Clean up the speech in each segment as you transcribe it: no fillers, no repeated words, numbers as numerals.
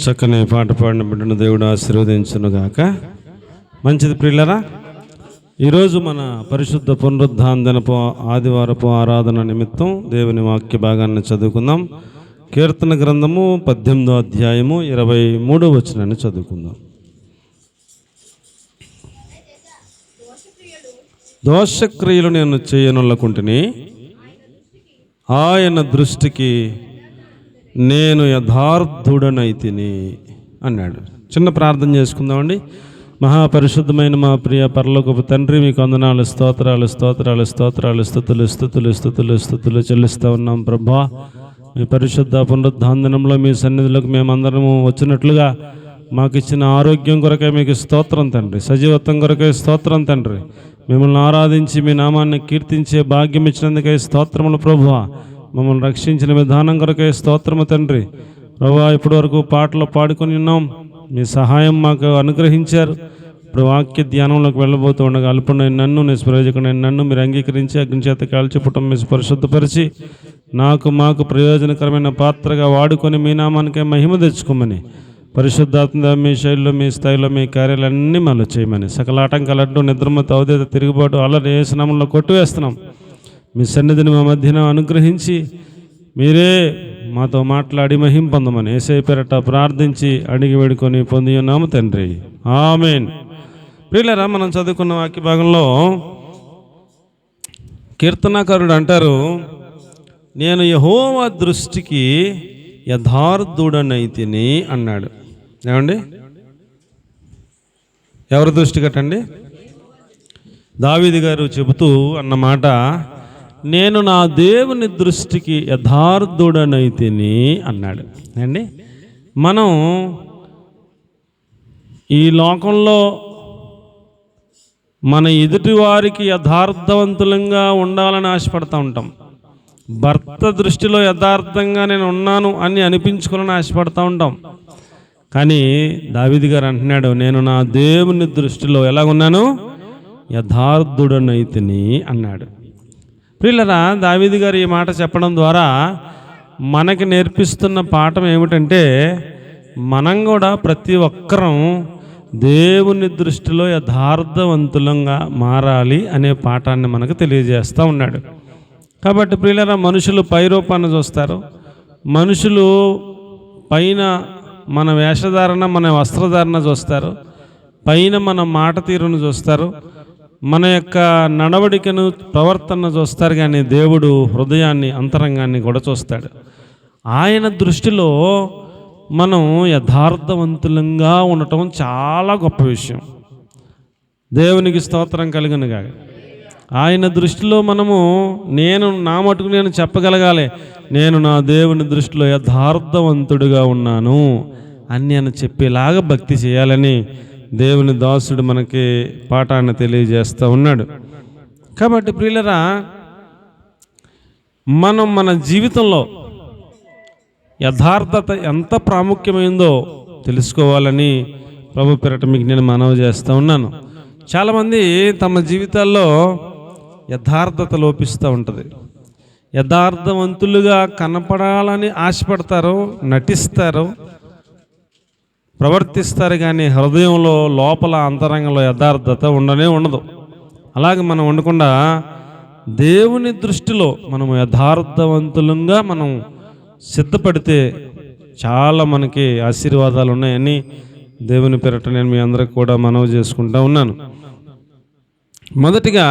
చక్కని పాట పాడిన బిడ్డను దేవుడు ఆశీర్వదించునుగాక. మంచిది ప్రియులరా, ఈరోజు మన పరిశుద్ధ పునరుద్ధానపు ఆదివారపు ఆరాధన నిమిత్తం దేవుని వాక్య భాగాన్ని చదువుకుందాం. కీర్తన గ్రంథము 18వ అధ్యాయము 23వ వచనాన్ని చదువుకుందాం. దోషక్రియలు నేను చేయనొల్లకుంటుని, ఆయన దృష్టికి నేను యథార్థుడనైతిని అన్నాడు. చిన్న ప్రార్థన చేసుకుందామండి. మహాపరిశుద్ధమైన మా ప్రియ పరలోకపు తండ్రి, మీకు వందనాలు, స్తోత్రాలు స్తోత్రాలు స్తోత్రాలు స్తుతులు స్తుతులు స్తుతులు స్తుతులు చెల్లిస్తూ ఉన్నాం ప్రభా. మీ పరిశుద్ధ పునరుద్ధానంలో మీ సన్నిధిలోకి మేమందరము వచ్చినట్లుగా మాకు ఇచ్చిన ఆరోగ్యం కొరకే మీకు స్తోత్రం తండ్రి, సజీవత్వం కొరకే స్తోత్రం తండ్రి. మిమ్మల్ని ఆరాధించి మీ నామాన్ని కీర్తించే భాగ్యం ఇచ్చినందుకే స్తోత్రములు ప్రభువా. మమ్మల్ని రక్షించిన విధానం కొరకే స్తోత్రము తండ్రి. ప్రభువా, ఇప్పటి వరకు పాటలు పాడుకొని ఉన్నాం, మీ సహాయం మాకు అనుగ్రహించారు. ఇప్పుడు వాక్య ధ్యానంలోకి వెళ్ళబోతూ ఉండగా అల్పుడైన నన్ను, నిష్ప్రయోజకుడైన నన్ను మీరు అంగీకరించి అగ్ని చేత కాల్చిపుటం మీ పరిశుద్ధపరిచి మాకు ప్రయోజనకరమైన పాత్రగా వాడుకొని మీ నామానికే మహిమ తెచ్చుకోమని, పరిశుద్ధాత్మ మీ శైలిలో మీ స్థాయిలో మీ కార్యాలన్నీ మళ్ళీ చేయమని, సకల ఆటంకాలడ్డు నిద్రమత అవధేత తిరుగుబాటు అల్లరి ఏ స్నామంలో కొట్టివేస్తున్నాం. మీ సన్నిధిని మా మధ్యన అనుగ్రహించి మీరే మాతో మాట్లాడి మహిమ పొందమని యేసయ్య పేరట ప్రార్థించి అడిగి వేడుకొని పొంది ఉన్నాము తండ్రి, ఆమేన్. ప్రియులారా, మనం చదువుకున్న వాక్య భాగంలో కీర్తనాకారుడు అంటారు, నేను యెహోవా దృష్టికి యథార్థుడనైతిని అన్నాడు. ఏమండి, ఎవరి దృష్టి కట్టండి? దావీదు గారు చెబుతూ అన్నమాట, నేను నా దేవుని దృష్టికి యథార్థుడనైతిని అన్నాడు అండి. మనం ఈ లోకంలో మన ఎదుటి వారికి యథార్థవంతులంగా ఉండాలని ఆశపడుతూ ఉంటాం. భర్త దృష్టిలో యథార్థంగా నేను ఉన్నాను అని అనిపించుకోవాలని ఆశపడుతూ ఉంటాం. కానీ దావీదు గారు అంటున్నాడు, నేను నా దేవుని దృష్టిలో ఎలాగున్నాను? యథార్థుడనైతిని అన్నాడు. ప్రియులరా, దావీదు గారు ఈ మాట చెప్పడం ద్వారా మనకి నేర్పిస్తున్న పాఠం ఏమిటంటే, మనం కూడా ప్రతి ఒక్కరం దేవుని దృష్టిలో యథార్థవంతులంగా మారాలి అనే పాఠాన్ని మనకు తెలియజేస్తూ ఉన్నాడు. కాబట్టి ప్రియులరా, మనుషులు పై రూపాన్ని చూస్తారు, మనుషులు పైన మన వేషధారణ మన వస్త్రధారణ చూస్తారు, పైన మన మాట తీరును చూస్తారు, మన యొక్క నడవడికను ప్రవర్తన చూస్తారు. కానీ దేవుడు హృదయాన్ని అంతరంగాన్ని కూడా చూస్తాడు. ఆయన దృష్టిలో మనం యథార్థవంతులంగా ఉండటం చాలా గొప్ప విషయం. దేవునికి స్తోత్రం కలుగునుగా. ఆయన దృష్టిలో మనము నా మటుకు నేను చెప్పగలగాలి, నేను నా దేవుని దృష్టిలో యథార్థవంతుడిగా ఉన్నాను అని చెప్పేలాగా భక్తి చేయాలని దేవుని దాసుడు మనకి పాఠాన్ని తెలియజేస్తూ ఉన్నాడు. కాబట్టి ప్రియులరా, మనం మన జీవితంలో యథార్థత ఎంత ప్రాముఖ్యమైందో తెలుసుకోవాలని ప్రభు పేరట మీకు నేను మనవి చేస్తూ ఉన్నాను. చాలామంది తమ జీవితాల్లో యథార్థత లోపిస్తూ ఉంటుంది. యథార్థవంతులుగా కనపడాలని ఆశపడతారు, నటిస్తారు, ప్రవర్తిస్తారు. కానీ హృదయంలో లోపల అంతరంగంలో యథార్థత ఉండదు. అలాగే మనం ఉండకుండా దేవుని దృష్టిలో మనం యథార్థవంతులంగా మనం సిద్ధపడితే చాలా మనకి ఆశీర్వాదాలు ఉన్నాయని దేవుని పేరట నేను మీ అందరికి కూడా మనవి చేసుకుంటూ ఉన్నాను. మొదటిగా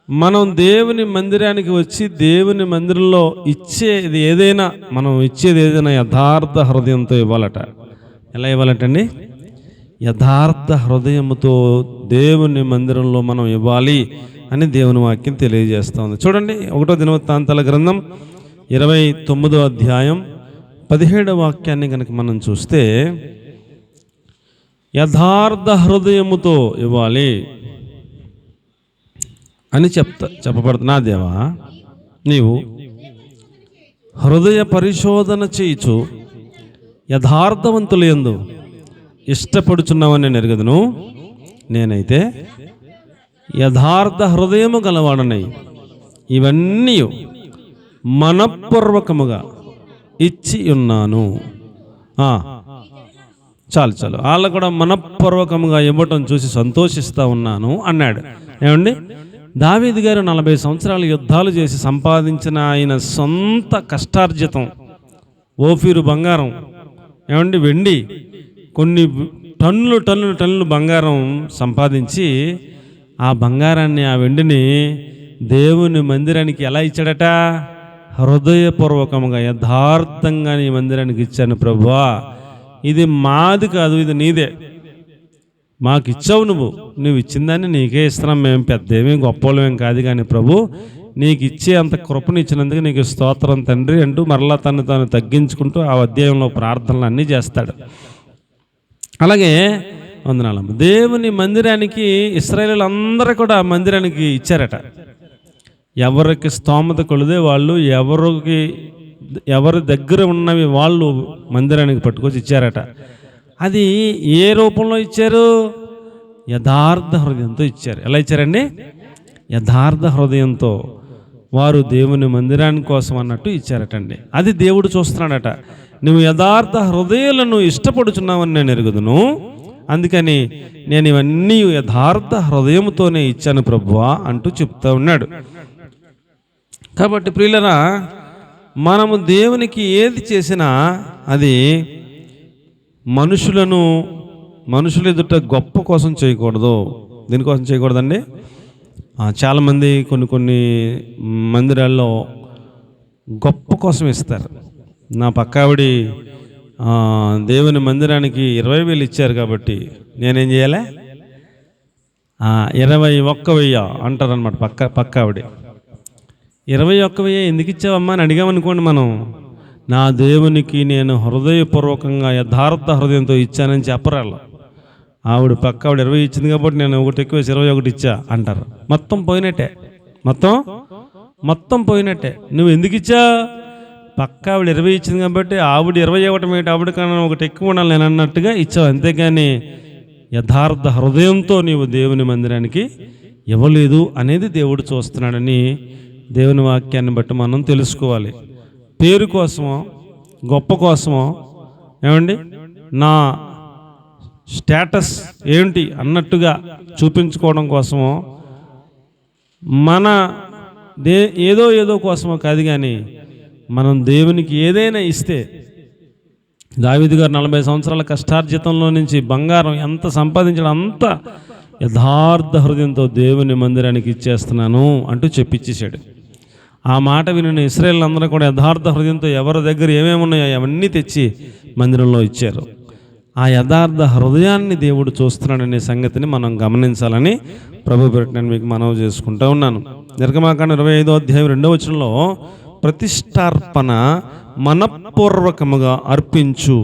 మనం దేవుని మందిరానికి వచ్చి దేవుని మందిరంలో ఇచ్చేది ఏదైనా యథార్థ హృదయంతో ఇవ్వాలట. ఎలా ఇవ్వాలంటండి? యథార్థ హృదయముతో దేవుని మందిరంలో మనం ఇవ్వాలి అని దేవుని వాక్యం తెలియజేస్తుంది. చూడండి, 1వ దినవృత్తాంతాల గ్రంథం 29వ అధ్యాయం 17వ వాక్యాన్ని కనుక మనం చూస్తే, యథార్థ హృదయముతో ఇవ్వాలి అని చెప్పబడుతున్నా. దేవా, నీవు హృదయ పరిశోధన చేయుచు యథార్థవంతులు యందు ఇష్టపడుచున్నావని నేను ఎరుగుదును. నేనైతే యథార్థ హృదయము గలవాడనై ఇవన్నీ మనఃపూర్వకముగా ఇచ్చి ఉన్నాను. చాలు వాళ్ళు కూడా మనఃపూర్వకంగా ఇవ్వటం చూసి సంతోషిస్తూ ఉన్నాను అన్నాడు. ఏమండి, దావీదు గారు 40 సంవత్సరాలు యుద్ధాలు చేసి సంపాదించిన ఆయన సొంత కష్టార్జితం, ఓఫీరు బంగారం, ఏమండి వెండి, కొన్ని టన్నులు బంగారం సంపాదించి ఆ బంగారాన్ని, ఆ వెండిని దేవుని మందిరానికి ఎలా ఇచ్చాడట? హృదయపూర్వకంగా యథార్థంగా నీ మందిరానికి ఇచ్చాను ప్రభువా, ఇది మాది కాదు, ఇది నీదే, మాకు ఇచ్చావు, నువ్వు ఇచ్చిందాన్ని నీకే ఇస్తున్నాం, మేము పెద్దేమీ గొప్పవాళ్ళమేం కాదు కానీ ప్రభు, నీకు ఇచ్చే అంత కృపను ఇచ్చినందుకు నీకు స్తోత్రం తండ్రి అంటూ మరలా తాను తగ్గించుకుంటూ ఆ అధ్యాయంలో ప్రార్థనలు అన్నీ చేస్తాడు. అలాగే వందనాలు. దేవుని మందిరానికి ఇశ్రాయేలీయులు అందరూ కూడా మందిరానికి ఇచ్చారట. ఎవరికి స్తోమత కొలిదే వాళ్ళు, ఎవరి దగ్గర ఉన్నవి వాళ్ళు మందిరానికి పట్టుకొచ్చి ఇచ్చారట. అది ఏ రూపంలో ఇచ్చారు? యథార్థ హృదయంతో ఇచ్చారు. ఎలా ఇచ్చారండి? యథార్థ హృదయంతో వారు దేవుని మందిరాని కోసం అన్నట్టు ఇచ్చారటండి. అది దేవుడు చూస్తున్నాడట. నువ్వు యథార్థ హృదయాలను ఇష్టపడుచున్నావని నేను ఎరుగుదును, అందుకని నేను ఇవన్నీ యథార్థ హృదయంతోనే ఇచ్చాను ప్రభువా అంటూ చెప్తా ఉన్నాడు. కాబట్టి ప్రియులరా, మనము దేవునికి ఏది చేసినా అది మనుషుల ఎదుట గొప్ప కోసం చేయకూడదు. దీనికోసం చేయకూడదండి. చాలామంది కొన్ని మందిరాల్లో గొప్ప కోసం ఇస్తారు. నా పక్కావిడి దేవుని మందిరానికి 20,000 ఇచ్చారు కాబట్టి నేనేం చేయాలి? 21,000 అంటారనమాట పక్కావిడి. 21,000 ఎందుకు ఇచ్చావమ్మా అని అడిగామనుకోండి, మనం నా దేవునికి నేను హృదయపూర్వకంగా యథార్థ హృదయంతో ఇచ్చానని చెప్పరాళ్ళు. ఆవిడ పక్కావిడ 20 ఇచ్చింది కాబట్టి నేను ఒకటి ఎక్కువ 21 ఇచ్చా అంటారు. మొత్తం పోయినట్టే. నువ్వు ఎందుకు ఇచ్చా? పక్కావిడ 20 ఇచ్చింది కాబట్టి ఆవిడ 20 ఇవ్వటం ఏంటి, ఆవిడ కన్నా ఒకటి ఎక్కువ ఉండాలి నేను అన్నట్టుగా ఇచ్చావు. అంతేగాని యథార్థ హృదయంతో నీవు దేవుని మందిరానికి ఇవ్వలేదు అనేది దేవుడు చూస్తున్నాడని దేవుని వాక్యాన్ని బట్టి మనం తెలుసుకోవాలి. పేరు కోసమో గొప్ప కోసమో, ఏమండి నా స్టేటస్ ఏంటి అన్నట్టుగా చూపించుకోవడం కోసమో, మన ఏదో కోసమో కాదు, కానీ మనం దేవునికి ఏదైనా ఇస్తే, దావీదు గారు 40 సంవత్సరాల కష్టార్జితంలో నుంచి బంగారం ఎంత సంపాదించడం అంత యథార్థ హృదయంతో దేవుని మందిరానికి ఇచ్చేస్తున్నాను అంటూ చెప్పిచ్చేశాడు. ఆ మాట విని ఇశ్రాయేలు అందరూ కూడా యథార్థ హృదయంతో ఎవరి దగ్గర ఏమేమి ఉన్నాయో అవన్నీ తెచ్చి మందిరంలో ఇచ్చారు. ఆ యథార్థ హృదయాన్ని దేవుడు చూస్తున్నాడనే సంగతిని మనం గమనించాలని ప్రభు పెట్టిన మీకు మనవి చేసుకుంటూ ఉన్నాను. నిర్గమాకాండం 25వ అధ్యాయం 2వ వచనంలో ప్రతిష్టార్పణ మనఃపూర్వకముగా అర్పించు,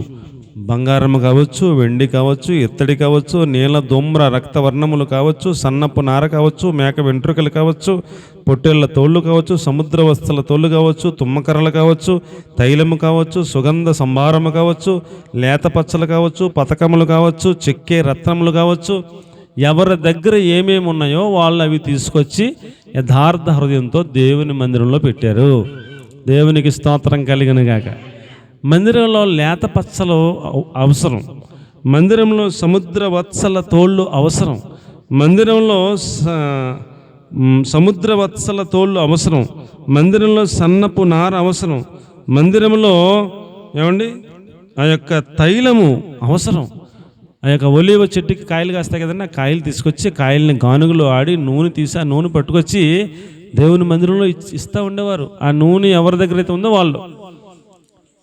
బంగారము కావచ్చు, వెండి కావచ్చు, ఇత్తడి కావచ్చు, నీల ధూమ్ర రక్తవర్ణములు కావచ్చు, సన్నపు నార కావచ్చు, మేక వెంట్రుకలు కావచ్చు, పొట్టేళ్ల తోళ్ళు కావచ్చు, సముద్ర వస్తుల తోళ్ళు కావచ్చు, తుమ్మకర్రలు కావచ్చు, తైలము కావచ్చు, సుగంధ సంభారము కావచ్చు, లేత పచ్చలు కావచ్చు, పతకములు కావచ్చు, చెక్కే రత్నములు కావచ్చు, ఎవరి దగ్గర ఏమేమి ఉన్నాయో వాళ్ళు అవి తీసుకొచ్చి యథార్థ హృదయంతో దేవుని మందిరంలో పెట్టారు. దేవునికి స్తోత్రం కలిగిన గాక. మందిరంలో లేత పచ్చలు అవసరం, మందిరంలో సముద్ర వత్సల తోళ్ళు అవసరం, మందిరంలో సముద్ర వత్సల తోళ్ళు అవసరం, మందిరంలో సన్నపు నార అవసరం, మందిరంలో ఏమండి ఆ యొక్క తైలము అవసరం. ఆ యొక్క ఒలీవ చెట్టుకి కాయలు కాస్తాయి కదండి, ఆ కాయలు తీసుకొచ్చి కాయల్ని గానుగులో ఆడి నూనె తీసి ఆ నూనె పట్టుకొచ్చి దేవుని మందిరంలో ఇస్తూ ఉండేవారు. ఆ నూనె ఎవరి దగ్గర అయితే ఉందో వాళ్ళు.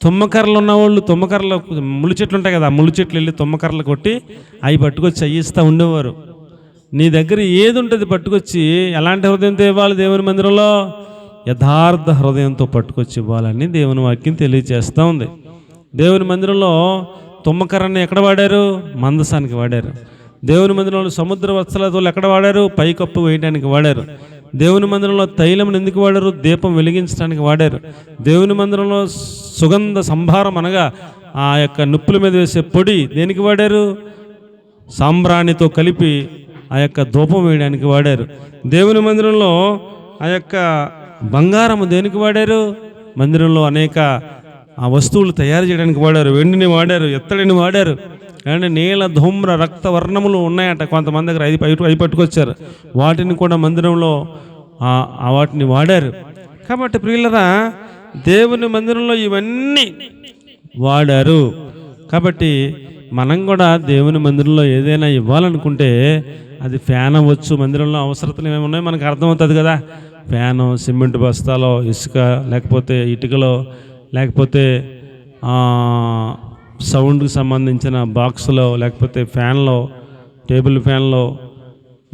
తుమ్మకర్రలు ఉన్నవాళ్ళు తుమ్మకర్రలు, ముళ్ళు చెట్లు ఉంటాయి కదా, ఆ ముళ్ళు చెట్లు వెళ్ళి తుమ్మకర్రలు కొట్టి అవి పట్టుకొచ్చి అయ్యిస్తూ ఉండేవారు. నీ దగ్గర ఏది ఉంటుంది పట్టుకొచ్చి ఎలాంటి హృదయంతో ఇవ్వాలి దేవుని మందిరంలో? యథార్థ హృదయంతో పట్టుకొచ్చి ఇవ్వాలని దేవుని వాక్యం తెలియజేస్తూ ఉంది. దేవుని మందిరంలో తుమ్మకర్రని ఎక్కడ వాడారు? మందసానికి వాడారు. దేవుని మందిరంలో సముద్ర వత్సలతో ఎక్కడ వాడారు? పైకప్పు వేయడానికి వాడారు. దేవుని మందిరంలో తైలమును ఎందుకు వాడారు? దీపం వెలిగించడానికి వాడారు. దేవుని మందిరంలో సుగంధ సంభారం అనగా ఆ యొక్క నిప్పుల మీద వేసే పొడి దేనికి వాడారు? సాంబ్రాణితో కలిపి ఆ యొక్క ధూపం వేయడానికి వాడారు. దేవుని మందిరంలో ఆ యొక్క బంగారము దేనికి వాడారు? మందిరంలో అనేక ఆ వస్తువులు తయారు చేయడానికి వాడారు. వెండిని వాడారు, ఇత్తడిని వాడారు. అండ్ నీల ధూమ్ర రక్త వర్ణములు ఉన్నాయట కొంతమంది దగ్గర. అవి పట్టుకొచ్చారు, వాటిని కూడా మందిరంలో వాటిని వాడారు. కాబట్టి ప్రియులరా, దేవుని మందిరంలో ఇవన్నీ వాడారు. కాబట్టి మనం కూడా దేవుని మందిరంలో ఏదైనా ఇవ్వాలనుకుంటే అది ఫ్యాన్ అవ్వచ్చు. మందిరంలో అవసరతలు ఏమేమి ఉన్నాయో మనకు అర్థమవుతుంది కదా. ఫ్యాను, సిమెంట్ బస్తాలో, ఇసుక, లేకపోతే ఇటుకలో, లేకపోతే సౌండ్కి సంబంధించిన బాక్స్లో, లేకపోతే ఫ్యాన్లో, టేబుల్ ఫ్యాన్లో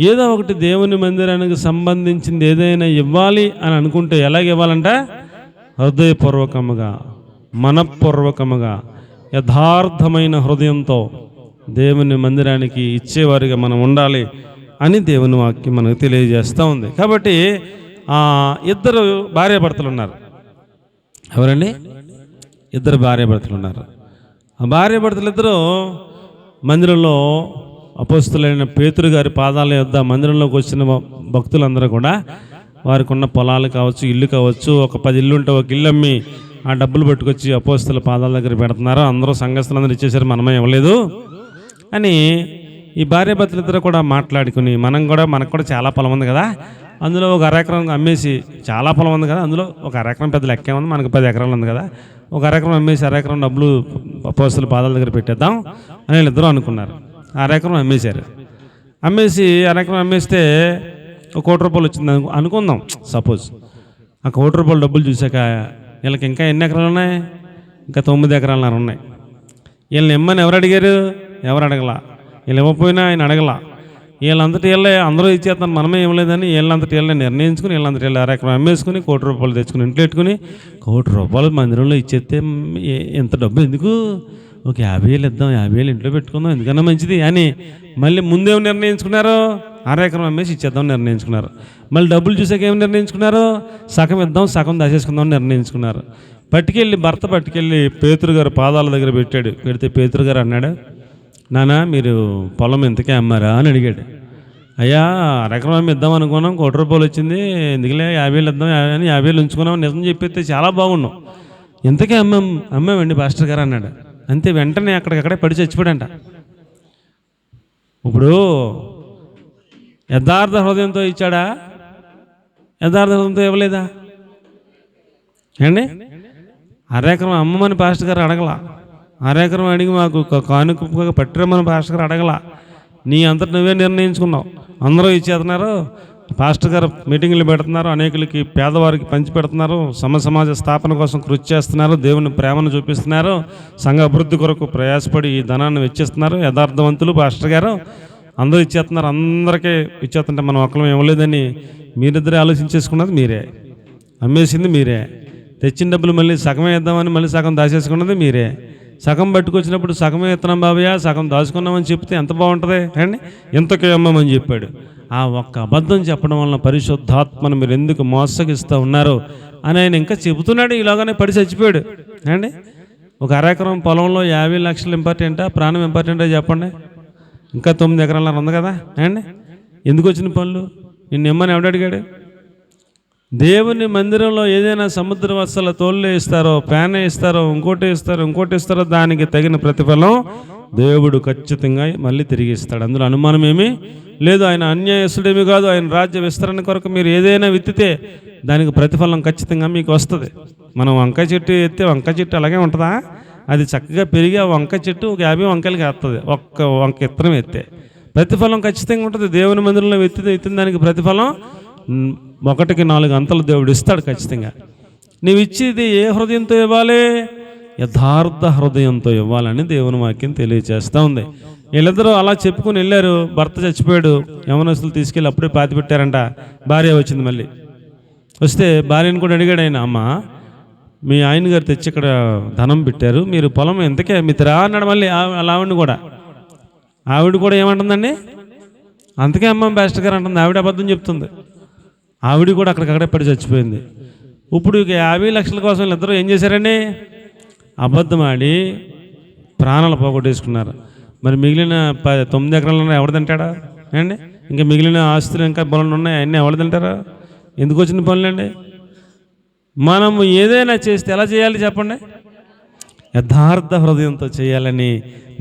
ఏదో ఒకటి దేవుని మందిరానికి సంబంధించింది ఏదైనా ఇవ్వాలి అని అనుకుంటే ఎలాగ ఇవ్వాలంట? హృదయపూర్వకముగా, మనఃపూర్వకముగా, యథార్థమైన హృదయంతో దేవుని మందిరానికి ఇచ్చేవారిగా మనం ఉండాలి అని దేవుని వాక్యం మనకు తెలియజేస్తూ ఉంది. కాబట్టి ఇద్దరు భార్యాభర్తలు ఉన్నారు. ఎవరండి? ఇద్దరు భార్యాభర్తలు ఉన్నారు. ఆ భార్యాభర్తలు ఇద్దరు మందిరంలో అపోస్తులైన పేతురు గారి పాదాల యొద్ద మందిరంలోకి వచ్చిన భక్తులందరూ కూడా వారికి ఉన్న పొలాలు కావచ్చు, ఇల్లు కావచ్చు, ఒక 10 ఇల్లు ఉంటే ఒక ఇల్లు అమ్మి ఆ డబ్బులు పట్టుకొచ్చి అపోస్తుల పాదాల దగ్గర పెడుతున్నారు. అందరూ సంఘస్థులందరూ ఇచ్చేసారు, మనమే ఇవ్వలేదు అని ఈ భార్యాభర్తలు ఇద్దరు కూడా మాట్లాడుకుని, మనకు కూడా చాలా పొలం ఉంది కదా, అందులో ఒక అరెకరం అమ్మేసి, చాలా పొలం ఉంది కదా, అందులో ఒక అరెకరం పెద్ద లెక్కే ఉంది, మనకు 10 ఎకరాలు ఉంది కదా, ఒక అరెకరం అమ్మేసి అరెకరం డబ్బులు అపోస్తుల పాదాల దగ్గర పెట్టేద్దాం అని వీళ్ళిద్దరూ అనుకున్నారు. అరెకరం అమ్మేశారు. అమ్మేసి అరెకరం అమ్మేస్తే ఒక ₹1,00,000 వచ్చింది అనుకుందాం సపోజ్. ఆ ₹1,00,000 డబ్బులు చూశాక వీళ్ళకి ఇంకా ఎన్ని ఎకరాలు ఉన్నాయి? ఇంకా 9 ఎకరాలన్నర ఉన్నాయి. వీళ్ళని ఇమ్మని ఎవరు అడిగారు? ఎవరు అడగల. వీళ్ళు ఇవ్వకపోయినా ఆయన అడగల. వీళ్ళంతటి వీళ్ళే అందరూ ఇచ్చేస్తాను, మనమే ఇవ్వలేదని వీళ్ళంతటి వీళ్ళే నిర్ణయించుకుని వీళ్ళంతటి వీళ్ళు అరెకరం అమ్మేసుకుని ₹1,00,000 తెచ్చుకుని ఇంట్లో పెట్టుకుని ₹1,00,000 మందిరంలో ఇచ్చేస్తే ఎంత డబ్బు ఎందుకు, ఒక 50,000 ఇద్దాం, 50,000 ఇంట్లో పెట్టుకుందాం, ఎందుకన్నా మంచిది అని మళ్ళీ ముందేమో నిర్ణయించుకున్నారు? అరెకరం అమ్మేసి ఇచ్చేద్దాం నిర్ణయించుకున్నారు. మళ్ళీ డబ్బులు చూసాక ఏమి నిర్ణయించుకున్నారు? సగం ఇద్దాం, సగం దాచేసుకుందాం నిర్ణయించుకున్నారు. భర్త పట్టుకెళ్ళి పేతురు గారు పాదాల దగ్గర పెట్టాడు. పెడితే పేతురు గారు అన్నాడు, నానా మీరు పొలం ఎంతకే అమ్మారా అని అడిగాడు. అయ్యా అరెకరం అమ్మి ఇద్దాం అనుకున్నాం, ₹1,00,000 వచ్చింది, ఎందుకులే 50,000 ఇద్దాం అని 50,000 ఉంచుకున్నాం, నిజం చెప్పితే చాలా బాగున్నాం, ఎంతకే అమ్మామండి పాస్టర్ గారు అన్నాడు. అంతే, వెంటనే అక్కడికక్కడే పడి చచ్చిపోయాడంట. ఇప్పుడు యథార్థ హృదయంతో ఇచ్చాడా? యథార్థ హృదయంతో ఇవ్వలేదా? అండి, అరెకరం అమ్మమని పాస్టర్ గారు అడగల. అరెకరం అడిగి మాకు కానుకగా పట్టిరమ్మని పాస్టర్ గారు అడగల. నీ అంతటి నువ్వే నిర్ణయించుకున్నావు. అందరూ ఇచ్చేస్తున్నారు, పాస్టర్ గారు మీటింగ్లు పెడుతున్నారు, అనేకులకి పేదవారికి పంచి పెడుతున్నారు, సమాజ స్థాపన కోసం కృషి చేస్తున్నారు, దేవుని ప్రేమను చూపిస్తున్నారు, సంఘ అభివృద్ధి కొరకు ప్రయాసపడి ఈ ధనాన్ని వెచ్చిస్తున్నారు. యథార్థవంతులు పాస్టర్ గారు అందరూ ఇచ్చేస్తున్నారు, అందరికీ ఇచ్చేస్తుంటే మనం ఒక్కలం ఇవ్వలేదని మీరిద్దరే ఆలోచించేసుకున్నది మీరే, అమ్మేసింది మీరే, తెచ్చిన డబ్బులు మళ్ళీ సగమే ఇద్దామని మళ్ళీ సగం దాచేసుకున్నది మీరే. సగం పట్టుకొచ్చినప్పుడు సగమే ఇస్తున్నాం బాబయ్య, సగం దాచుకున్నామని చెప్తే ఎంత బాగుంటుంది అండి. ఎంతకే అమ్మమని చెప్పాడు. ఆ ఒక్క అబద్ధం చెప్పడం వలన పరిశుద్ధాత్మను మీరు ఎందుకు మోసగిస్తూ ఉన్నారు అని ఆయన ఇంకా చెబుతున్నాడు. ఇలాగానే పడి చచ్చిపోయాడు అండి. ఒక అరెకరం పొలంలో 50 లక్షలు ఇంపార్టెంటా, ప్రాణం ఇంపార్టెంటా చెప్పండి? ఇంకా 9 ఎకరాలు ఉంది కదా అండి. ఎందుకు వచ్చిన పనులు? నిన్ను ఇమ్మని ఎవడు అడిగాడు? దేవుని మందిరంలో ఏదైనా సముద్ర వత్సల తోళ్ళే ఇస్తారో, ప్యానే ఇస్తారో, ఇంకోటి ఇస్తారో దానికి తగిన ప్రతిఫలం దేవుడు ఖచ్చితంగా మళ్ళీ తిరిగి ఇస్తాడు. అందులో అనుమానం ఏమీ లేదు. ఆయన అన్యాయస్తుడేమీ కాదు. ఆయన రాజ్య విస్తరణ కొరకు మీరు ఏదైనా విత్తితే దానికి ప్రతిఫలం ఖచ్చితంగా మీకు వస్తుంది. మనం వంకాయ చెట్టు ఎత్తే వంకాయ చెట్టు అలాగే ఉంటుందా? అది చక్కగా పెరిగి ఆ వంకాయ చెట్టు ఒక 50 వంకాయలకి వేస్తుంది. ఒక్క వంక ఇత్తనం ఎత్తే ప్రతిఫలం ఖచ్చితంగా ఉంటుంది. దేవుని మందిరంలో ఎత్తిన దానికి ప్రతిఫలం 1కి 4 అంతలు దేవుడు ఇస్తాడు ఖచ్చితంగా. నీవు ఇచ్చేది ఏ హృదయంతో ఇవ్వాలి? యథార్థ హృదయంతో ఇవ్వాలని దేవుని వాక్యం తెలియజేస్తూ ఉంది. వీళ్ళిద్దరూ అలా చెప్పుకొని వెళ్ళారు. భర్త చచ్చిపోయాడు, యవనస్తులు తీసుకెళ్ళి అప్పుడే పాతి పెట్టారంట. భార్య వచ్చింది. మళ్ళీ వస్తే భార్యను కూడా అడిగాడు ఆయన, అమ్మ మీ ఆయన గారు తెచ్చి ఇక్కడ ధనం పెట్టారు, మీరు పొలం ఎంతకే మిత్రా అన్నాడు. మళ్ళీ ఆవిడ కూడా ఏమంటుందండి? అంతకే అమ్మ పాస్టర్ గారు అంటుంది. ఆవిడ అబద్ధం చెప్తుంది. ఆవిడ కూడా అక్కడికక్కడే పడి చచ్చిపోయింది. ఇప్పుడు ఇక 50 లక్షల కోసం వీళ్ళిద్దరూ ఏం చేశారండి? అబద్ధం ఆడి ప్రాణాలు పోగొట్టేసుకున్నారు. మరి మిగిలిన 9 ఎకరాలు ఎవడు తింటాడా అండి? ఇంకా మిగిలిన ఆస్తులు ఇంకా పొలాలు ఉన్నాయి, అన్నీ ఎవడు తింటారా? ఎందుకు వచ్చిన పనులండి? మనము ఏదైనా చేస్తే ఎలా చేయాలి చెప్పండి? యథార్థ హృదయంతో చేయాలని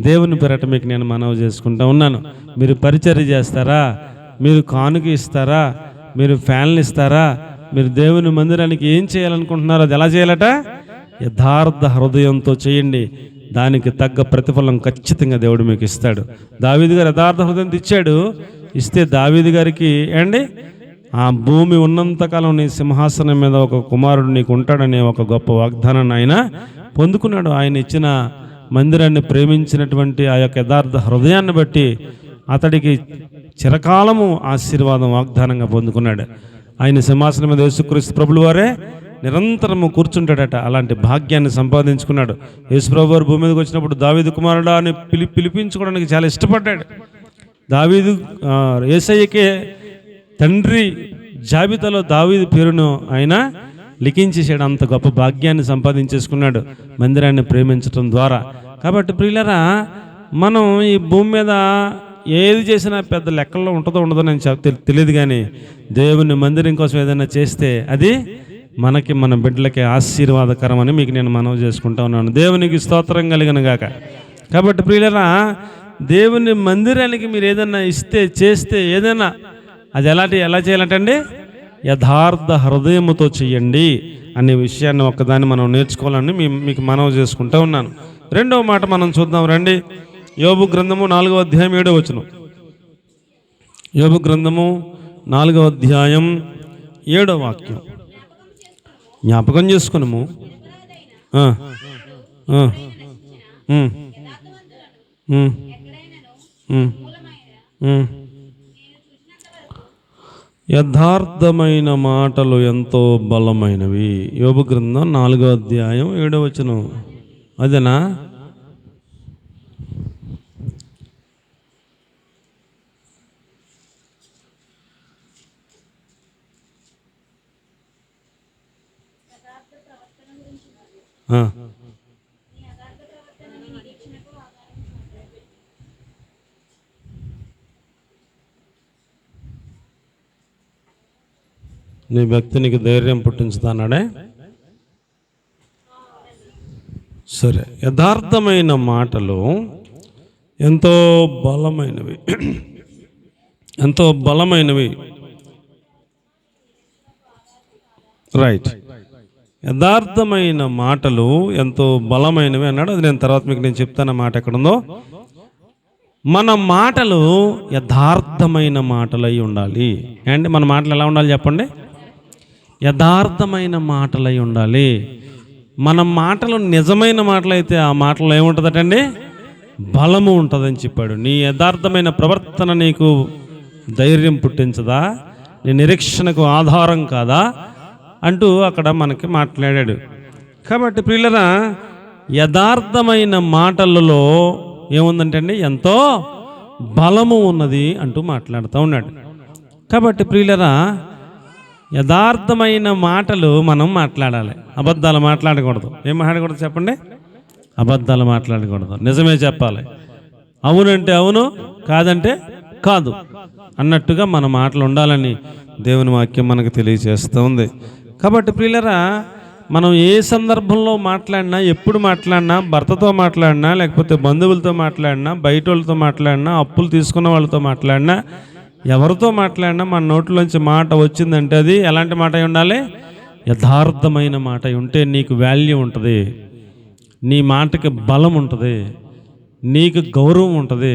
దేవుని పేరట మీకు నేను మనవి చేసుకుంటూ ఉన్నాను. మీరు పరిచర్య చేస్తారా, మీరు కానుక ఇస్తారా, మీరు ఫ్యాన్లు ఇస్తారా, మీరు దేవుని మందిరానికి ఏం చేయాలనుకుంటున్నారో అది ఎలా చేయాలట? యథార్థ హృదయంతో చేయండి. దానికి తగ్గ ప్రతిఫలం ఖచ్చితంగా దేవుడు మీకు ఇస్తాడు. దావీదు గారు యథార్థ హృదయంతో ఇచ్చాడు. ఇస్తే దావీదు గారికి ఆ భూమి ఉన్నంతకాలం నీ సింహాసనం మీద ఒక కుమారుడు నీకు ఉంటాడనే ఒక గొప్ప వాగ్దానాన్ని ఆయన పొందుకున్నాడు. ఆయన ఇచ్చిన మందిరాన్ని ప్రేమించినటువంటి ఆ యొక్క యథార్థ హృదయాన్ని బట్టి అతడికి చిరకాలము ఆశీర్వాదం వాగ్దానంగా పొందుకున్నాడు. ఆయన సింహాసనం మీద యేసుక్రీస్తు ప్రభులు వారే నిరంతరము కూర్చుంటాడట. అలాంటి భాగ్యాన్ని సంపాదించుకున్నాడు. యేసుప్రభు వారు భూమి మీదకి వచ్చినప్పుడు దావీదు కుమారుడా అని పిలిపించుకోవడానికి చాలా ఇష్టపడ్డాడు. దావీదు యేసయ్యకే తండ్రి జాబితాలో దావీదు పేరును ఆయన లిఖించేసాడు. అంత గొప్ప భాగ్యాన్ని సంపాదించేసుకున్నాడు మందిరాన్ని ప్రేమించడం ద్వారా. కాబట్టి ప్రియులరా, మనం ఈ భూమి మీద ఏది చేసినా పెద్ద లెక్కల్లో ఉంటుందో ఉండదో నేను తెలియదు, కానీ దేవుని మందిరం కోసం ఏదైనా చేస్తే అది మనకి మన బిడ్డలకి ఆశీర్వాదకరం అని మీకు నేను మనవి చేసుకుంటా ఉన్నాను. దేవునికి స్తోత్రం కలిగిన గాక. కాబట్టి ప్రియులరా, దేవుని మందిరానికి మీరు ఏదైనా ఇస్తే చేస్తే ఏదైనా అది ఎలా చేయాలంటండి? యథార్థ హృదయముతో చెయ్యండి అనే విషయాన్ని ఒక్కదాన్ని మనం నేర్చుకోవాలని మీకు మనవి చేసుకుంటూ ఉన్నాను. రెండవ మాట మనం చూద్దాం రండి. యోబు గ్రంథము 4వ అధ్యాయం 7వ వచనం. యోబు గ్రంథము 4వ అధ్యాయం 7వ వాక్యం. జ్ఞాపకం చేసుకున్నాము. యథార్థమైన మాటలు ఎంతో బలమైనవి. యోబు గ్రంథం 4వ అధ్యాయం 7వ వచనం. అదేనా? నీ భక్తునికి ధైర్యం పుట్టించుతానాడే. సరే, యథార్థమైన మాటలు ఎంతో బలమైనవి, ఎంతో బలమైనవి. రైట్, యథార్థమైన మాటలు ఎంతో బలమైనవి అన్నాడు. అది నేను తర్వాత మీకు చెప్తాను. మాట ఎక్కడుందో. మన మాటలు యథార్థమైన మాటలు అయి ఉండాలి. అంటే మన మాటలు ఎలా ఉండాలి చెప్పండి? యథార్థమైన మాటలై ఉండాలి. మన మాటలు నిజమైన మాటలైతే ఆ మాటలో ఏముంటుందటండి? బలము ఉంటుందని చెప్పాడు. నీ యథార్థమైన ప్రవర్తన నీకు ధైర్యం పుట్టించదా? నీ నిరీక్షణకు ఆధారం కాదా అంటూ అక్కడ మనకి మాట్లాడాడు. కాబట్టి ప్రియులరా, యథార్థమైన మాటలలో ఏముందంటే అండి, ఎంతో బలము ఉన్నది అంటూ మాట్లాడుతూ ఉన్నాడు. కాబట్టి ప్రియులరా, యథార్థమైన మాటలు మనం మాట్లాడాలి. అబద్ధాలు మాట్లాడకూడదు. ఏం మాట్లాడకూడదు చెప్పండి? అబద్ధాలు మాట్లాడకూడదు. నిజమే చెప్పాలి. అవునంటే అవును, కాదంటే కాదు అన్నట్టుగా మన మాటలు ఉండాలని దేవుని వాక్యం మనకు తెలియజేస్తూ ఉంది. కాబట్టి ప్రియులరా, మనం ఏ సందర్భంలో మాట్లాడినా, ఎప్పుడు మాట్లాడినా, భర్తతో మాట్లాడినా, లేకపోతే బంధువులతో మాట్లాడినా, బయట వాళ్ళతో మాట్లాడినా, అప్పులు తీసుకున్న వాళ్ళతో మాట్లాడినా, ఎవరితో మాట్లాడినా మన నోట్లోంచి మాట వచ్చిందంటే అది ఎలాంటి మాట అయి ఉండాలి? యథార్థమైన మాట అయి ఉంటే నీకు వాల్యూ ఉంటుంది, నీ మాటకి బలం ఉంటుంది, నీకు గౌరవం ఉంటుంది.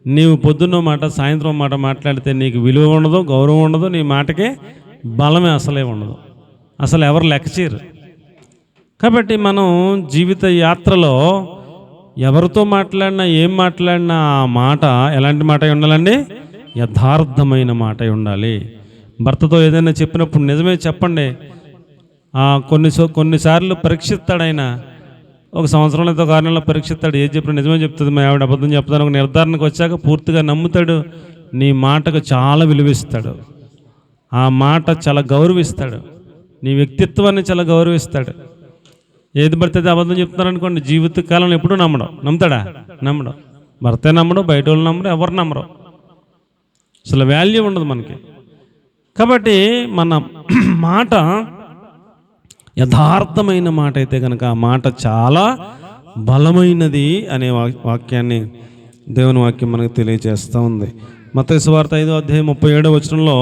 నీవు పొద్దున్న మాట సాయంత్రం మాట మాట్లాడితే నీకు విలువ ఉండదు, గౌరవం ఉండదు, నీ మాటకి బలమే అసలే ఉండదు. అసలు ఎవరు లెక్క చేయరు. కాబట్టి మనం జీవిత యాత్రలో ఎవరితో మాట్లాడినా, ఏం మాట్లాడినా ఆ మాట ఎలాంటి మాట అయి ఉండాలండి? యథార్థమైన మాట అయి ఉండాలి. భర్తతో ఏదైనా చెప్పినప్పుడు నిజమే చెప్పండి. కొన్నిసార్లు పరీక్షిస్తాడు ఆయన. ఒక సంవత్సరంలో 6 నెలల్లో పరీక్షిస్తాడు. ఏది చెప్పినా నిజమే చెప్తుంది, మా ఆవిడ అబద్ధం చెప్తాను. ఒక నిర్ధారణకు వచ్చాక పూర్తిగా నమ్ముతాడు. నీ మాటకు చాలా విలువిస్తాడు. ఆ మాట చాలా గౌరవిస్తాడు. నీ వ్యక్తిత్వాన్ని చాలా గౌరవిస్తాడు. ఏది పడితే అబద్ధం చెప్తున్నారనుకోండి, జీవితకాలంలో ఎప్పుడూ నమ్ముతాడా? నమ్మడం. భర్తే నమ్మడు, బయట వాళ్ళు నమ్మరు, ఎవరు నమ్మరు. అసలు వాల్యూ ఉండదు మనకి. కాబట్టి మన మాట యథార్థమైన మాట అయితే కనుక ఆ మాట చాలా బలమైనది అనే వాక్యాన్ని దేవుని వాక్యం మనకు తెలియజేస్తూ ఉంది. మత్తయి సువార్త 5వ అధ్యాయం 37వ వచనంలో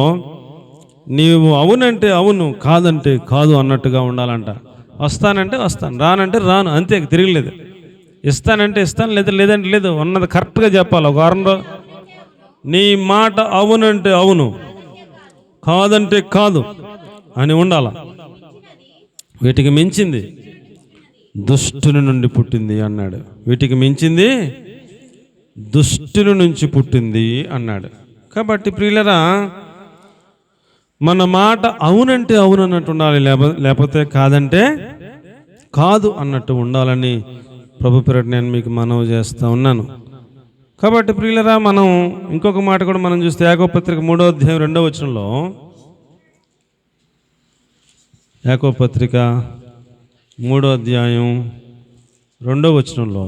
నీవు అవునంటే అవును, కాదంటే కాదు అన్నట్టుగా ఉండాలంట. వస్తానంటే వస్తాను, రానంటే రాను, అంతే, తిరగలేదు. ఇస్తానంటే ఇస్తాను, లేదంటే లేదు, ఉన్నది కరెక్ట్గా చెప్పాలి. ఒక వారంలో నీ మాట అవునంటే అవును, కాదంటే కాదు అని ఉండాల. వీటికి మించింది దుష్టుని నుండి పుట్టింది అన్నాడు. వీటికి మించింది దుష్టుని నుంచి పుట్టింది అన్నాడు. కాబట్టి ప్రియులరా, మన మాట అవునంటే అవును అన్నట్టు ఉండాలి, లేకపోతే కాదంటే కాదు అన్నట్టు ఉండాలని ప్రభు పేరిట నేను మీకు మనవి చేస్తూ ఉన్నాను. కాబట్టి ప్రియులరా, మనం ఇంకొక మాట కూడా మనం చూస్తే యాకోబు పత్రిక 3వ అధ్యాయం 2వ వచనంలో, యాకోబు పత్రిక 3వ అధ్యాయం 2వ వచనంలో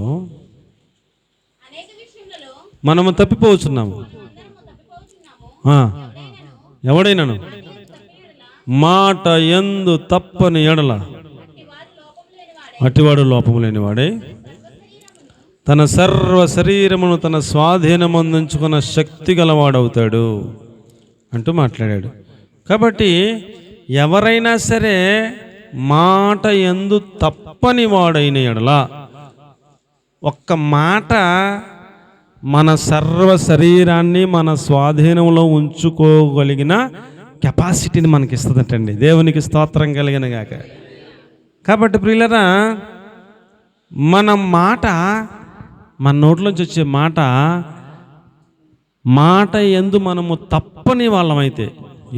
మనము తప్పిపోతున్నాము. ఎవడైనాను మాట యందు తప్పని ఎడల అటివాడు లోపము లేనివాడే తన సర్వ శరీరమును తన స్వాధీనమందుంచుకున్న శక్తి గలవాడవుతాడు అంటూ మాట్లాడాడు. కాబట్టి ఎవరైనా సరే మాట యందు తప్పని వాడైన ఎడల, ఒక్క మాట మన సర్వ శరీరాన్ని మన స్వాధీనంలో ఉంచుకోగలిగిన కెపాసిటీని మనకి ఇస్తుందటండి. దేవునికి స్తోత్రం కలిగిన గాక. కాబట్టి ప్రియులరా, మన మాట, మన నోట్లోంచి వచ్చే మాట యందు మనము తప్పని వాళ్ళమైతే,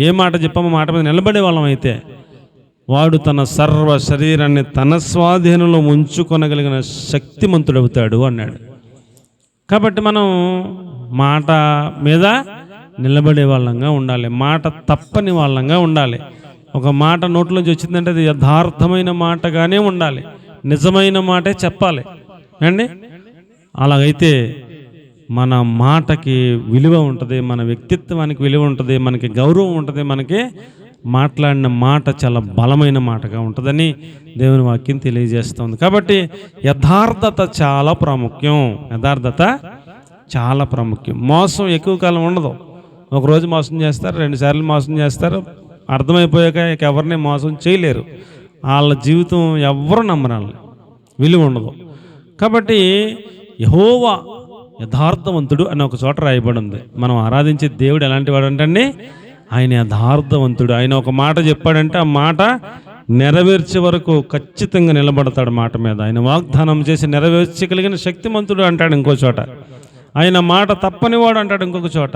ఏ మాట చెప్పామో మాట మీద నిలబడే వాళ్ళమైతే, వాడు తన సర్వ శరీరాన్ని తన స్వాధీనంలో ఉంచుకొనగలిగిన శక్తిమంతుడవుతాడు అన్నాడు. కాబట్టి మనం మాట మీద నిలబడే వాళ్ళంగా ఉండాలి, మాట తప్పని వాళ్ళంగా ఉండాలి. ఒక మాట నోట్లోంచి వచ్చిందంటే అది యథార్థమైన మాటగానే ఉండాలి, నిజమైన మాటే చెప్పాలి అండి. అలాగైతే మన మాటకి విలువ ఉంటుంది, మన వ్యక్తిత్వానికి విలువ ఉంటుంది, మనకి గౌరవం ఉంటుంది, మనకి మాట్లాడిన మాట చాలా బలమైన మాటగా ఉంటుందని దేవుని వాక్యం తెలియజేస్తుంది. కాబట్టి యథార్థత చాలా ప్రాముఖ్యం, యథార్థత చాలా ప్రాముఖ్యం. మోసం ఎక్కువ కాలం ఉండదు. ఒకరోజు మోసం చేస్తారు, 2 సార్లు మోసం చేస్తారు, అర్థమైపోయాక ఎవరిని మోసం చేయలేరు. వాళ్ళ జీవితం ఎవరు నమ్మరాలి, విలువ ఉండదు. కాబట్టి యెహోవా యథార్థవంతుడు అని ఒక చోట రాయబడి ఉంది. మనం ఆరాధించే దేవుడు ఎలాంటి వాడు అంటే ఆయన యథార్థవంతుడు. ఆయన ఒక మాట చెప్పాడంటే ఆ మాట నెరవేర్చే వరకు ఖచ్చితంగా నిలబడతాడు మాట మీద. ఆయన వాగ్దానం చేసి నెరవేర్చగలిగిన శక్తిమంతుడు అంటాడు ఇంకో చోట. ఆయన మాట తప్పనివాడు అంటాడు ఇంకొక చోట.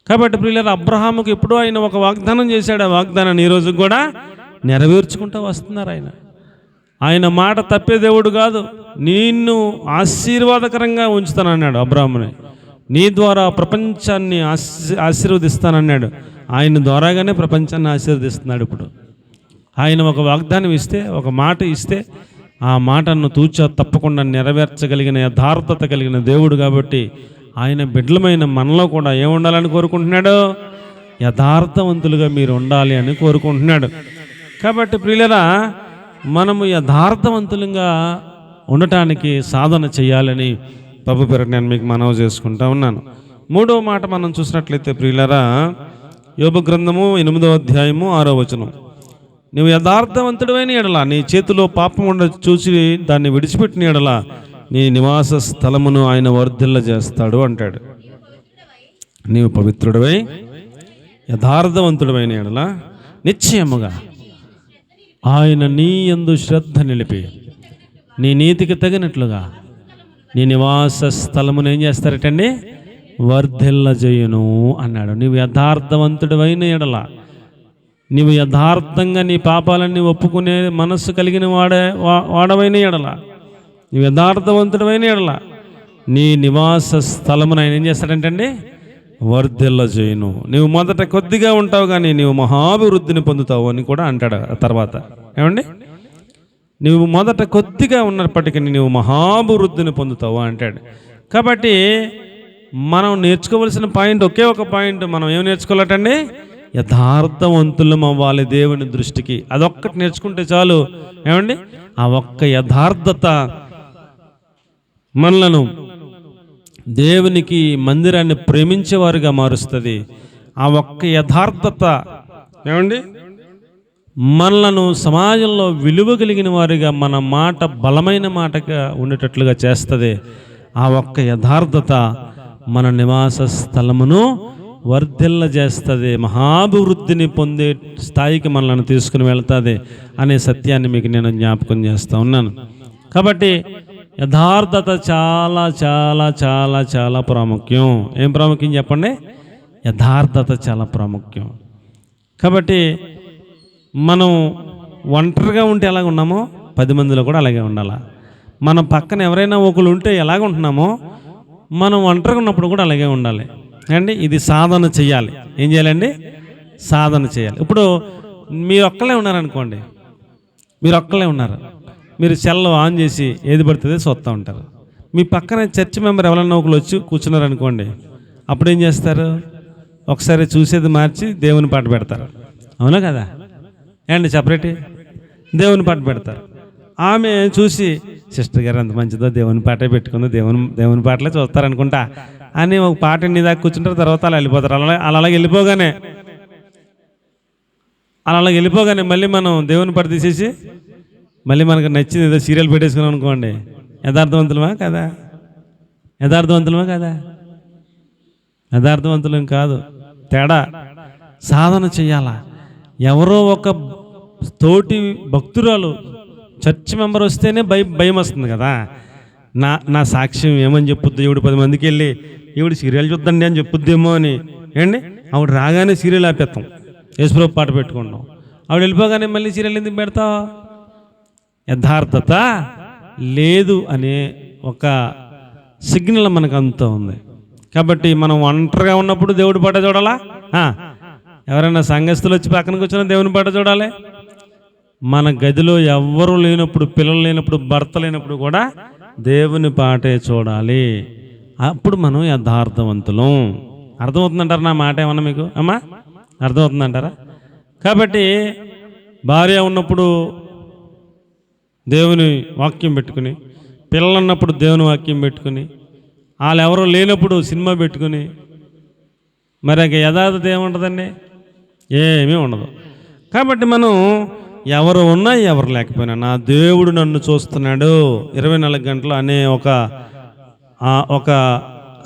కాబట్టి ప్రియులారా, అబ్రహాముకు ఎప్పుడూ ఆయన ఒక వాగ్దానం చేశాడు. ఆ వాగ్దానాన్ని ఈరోజు కూడా నెరవేర్చుకుంటూ వస్తున్నారు. ఆయన మాట తప్పే దేవుడు కాదు. నిన్ను ఆశీర్వాదకరంగా ఉంచుతానన్నాడు అబ్రహాముని. నీ ద్వారా ప్రపంచాన్ని ఆశీర్వదిస్తానన్నాడు. ఆయన ద్వారాగానే ప్రపంచాన్ని ఆశీర్వదిస్తున్నాడు. ఇప్పుడు ఆయన ఒక వాగ్దానం ఇస్తే, ఒక మాట ఇస్తే, ఆ మాటను తూచా తప్పకుండా నెరవేర్చగలిగిన యథార్థత కలిగిన దేవుడు. కాబట్టి ఆయన బిడ్డలమైన మనలో కూడా ఏముండాలని కోరుకుంటున్నాడు? యథార్థవంతులుగా మీరు ఉండాలి అని కోరుకుంటున్నాడు. కాబట్టి ప్రియులరా, మనము యథార్థవంతులుగా ఉండటానికి సాధన చేయాలని ప్రభు పేరిట నేను మీకు మనవి చేసుకుంటా ఉన్నాను. 3వ మాట మనం చూసినట్లయితే ప్రియులరా, యోబు గ్రంథము 8వ అధ్యాయము 6వ వచనం, నువ్వు యథార్థవంతుడైన ఎడల నీ చేతిలో పాపం ఉండ చూసి దాన్ని విడిచిపెట్టిన ఎడల నీ నివాస స్థలమును ఆయన వర్ధిల్ల చేస్తాడు అంటాడు. నీవు పవిత్రుడవై యథార్థవంతుడైన ఎడల నిశ్చయముగా ఆయన నీ యందు శ్రద్ధ నిలిపి నీ నీతికి తగినట్లుగా నీ నివాస స్థలమును ఏం చేస్తారటండి? వర్ధిల్ల చేయును అన్నాడు. నీవు యథార్థవంతుడైన ఎడల, నీవు యథార్థంగా నీ పాపాలన్నీ ఒప్పుకునే మనస్సు కలిగిన వాడవైన ఎడల, నీవు యథార్థవంతుడైన ఎడల నీ నివాస స్థలమును ఆయన ఏం చేస్తాడంటండి? వర్ధిల్ల చేయును. నీవు మొదట కొద్దిగా ఉంటావు కానీ నీవు మహాభివృద్ధిని పొందుతావు అని కూడా అంటాడు. ఆ తర్వాత ఏమండి, నీవు మొదట కొద్దిగా ఉన్నప్పటికీ నీవు మహాభివృద్ధిని పొందుతావు అంటాడు. కాబట్టి మనం నేర్చుకోవలసిన పాయింట్ ఒకే ఒక పాయింట్. మనం ఏం నేర్చుకోవాలటండి? యథార్థవంతులం అవ్వాలి దేవుని దృష్టికి. అదొక్కటి నేర్చుకుంటే చాలు. ఏమండి, ఆ ఒక్క యథార్థత మనలను దేవునికి మందిరాన్ని ప్రేమించేవారుగా మారుస్తుంది. ఆ ఒక్క యథార్థత ఏమండి మనలను సమాజంలో విలువ కలిగిన వారిగా, మన మాట బలమైన మాటగా ఉండేటట్లుగా చేస్తుంది. ఆ ఒక్క యథార్థత మన నివాస స్థలమును వర్ధిల్లజేస్తుంది, మహాభివృద్ధిని పొందే స్థాయికి మనల్ని తీసుకుని వెళ్తుంది అనే సత్యాన్ని మీకు నేను జ్ఞాపకం చేస్తూ ఉన్నాను. కాబట్టి యథార్థత చాలా చాలా చాలా చాలా ప్రాముఖ్యం. ఏం ప్రాముఖ్యం చెప్పండి? యథార్థత చాలా ప్రాముఖ్యం. కాబట్టి మనం ఒంటరిగా ఉంటే ఎలాగ ఉన్నామో 10 మందిలో కూడా అలాగే ఉండాలి. మన పక్కన ఎవరైనా ఒకరు ఉంటే ఎలాగ ఉంటున్నామో మనం ఒంటరిగా ఉన్నప్పుడు కూడా అలాగే ఉండాలి అండి. ఇది సాధన చేయాలి. ఏం చేయాలండి? సాధన చేయాలి. ఇప్పుడు మీరు ఒక్కలే ఉన్నారనుకోండి, మీరు సెల్ ఆన్ చేసి ఏది పడుతుందో చూస్తూ ఉంటారు. మీ పక్కన చర్చ్ మెంబర్ ఎవరైనా ఒకరు వచ్చి కూర్చున్నారనుకోండి, అప్పుడు ఏం చేస్తారు? ఒకసారి చూసేది మార్చి దేవుని పాట పెడతారు. అవునా కదా అండి? సపరేట్ దేవుని పాట పెడతారు. ఆమె చూసి సిస్టర్ గారు ఎంత మంచిదో, దేవుని పాటే పెట్టుకుందో, దేవుని పాటలే చూస్తారనుకుంటా అని ఒక పాట నీ దాకా కూర్చుంటారు. తర్వాత అలా వెళ్ళిపోతారు. అలాగే వెళ్ళిపోగానే మళ్ళీ మనం దేవుని పాట తీసేసి మళ్ళీ మనకు నచ్చింది ఏదో సీరియల్ పెట్టేసుకున్నాం అనుకోండి. యథార్థవంతులమా కదా? యథార్థవంతులం కాదు. తేడా. సాధన చెయ్యాలా. ఎవరో ఒక తోటి భక్తురాలు చర్చ్ మెంబర్ వస్తేనే భయం వస్తుంది కదా. నా సాక్ష్యం ఏమని చెప్పుద్ది, ఈవిడ 10 మందికి వెళ్ళి ఈవిడ సీరియల్ చూద్దండి అని చెప్పుద్దేమో అని ఏండి. ఆవిడ రాగానే సీరియల్ ఆపేస్తాం, యేసుప్రభు పాట పెట్టుకుంటాం. ఆవిడ వెళ్ళిపోగానే మళ్ళీ సీరియల్ ఎందుకు పెడతావు? యథార్థత లేదు అనే ఒక సిగ్నల్ మనకు అంతా ఉంది. కాబట్టి మనం ఒంటరిగా ఉన్నప్పుడు దేవుడి పాట చూడాలా? ఎవరైనా సంఘస్థులు వచ్చి పక్కన కూర్చొని దేవుని పాట చూడాలి. మన గదిలో ఎవ్వరూ లేనప్పుడు, పిల్లలు లేనప్పుడు, భర్త లేనప్పుడు కూడా దేవుని పాటే చూడాలి. అప్పుడు మనం యథార్థవంతులం. అర్థమవుతుందంటారా నా మాట? ఏమన్నా మీకు అమ్మా అర్థమవుతుందంటారా? కాబట్టి భార్య ఉన్నప్పుడు దేవుని వాక్యం పెట్టుకుని, పిల్లలు ఉన్నప్పుడు దేవుని వాక్యం పెట్టుకుని, వాళ్ళు ఎవరో లేనప్పుడు సినిమా పెట్టుకుని, మరి ఇక యథార్థత ఏముంటుందండి? ఏమీ ఉండదు. కాబట్టి మనం ఎవరు ఉన్నా ఎవరు లేకపోయినా నా దేవుడు నన్ను చూస్తున్నాడు 24 గంటలు అనే ఒక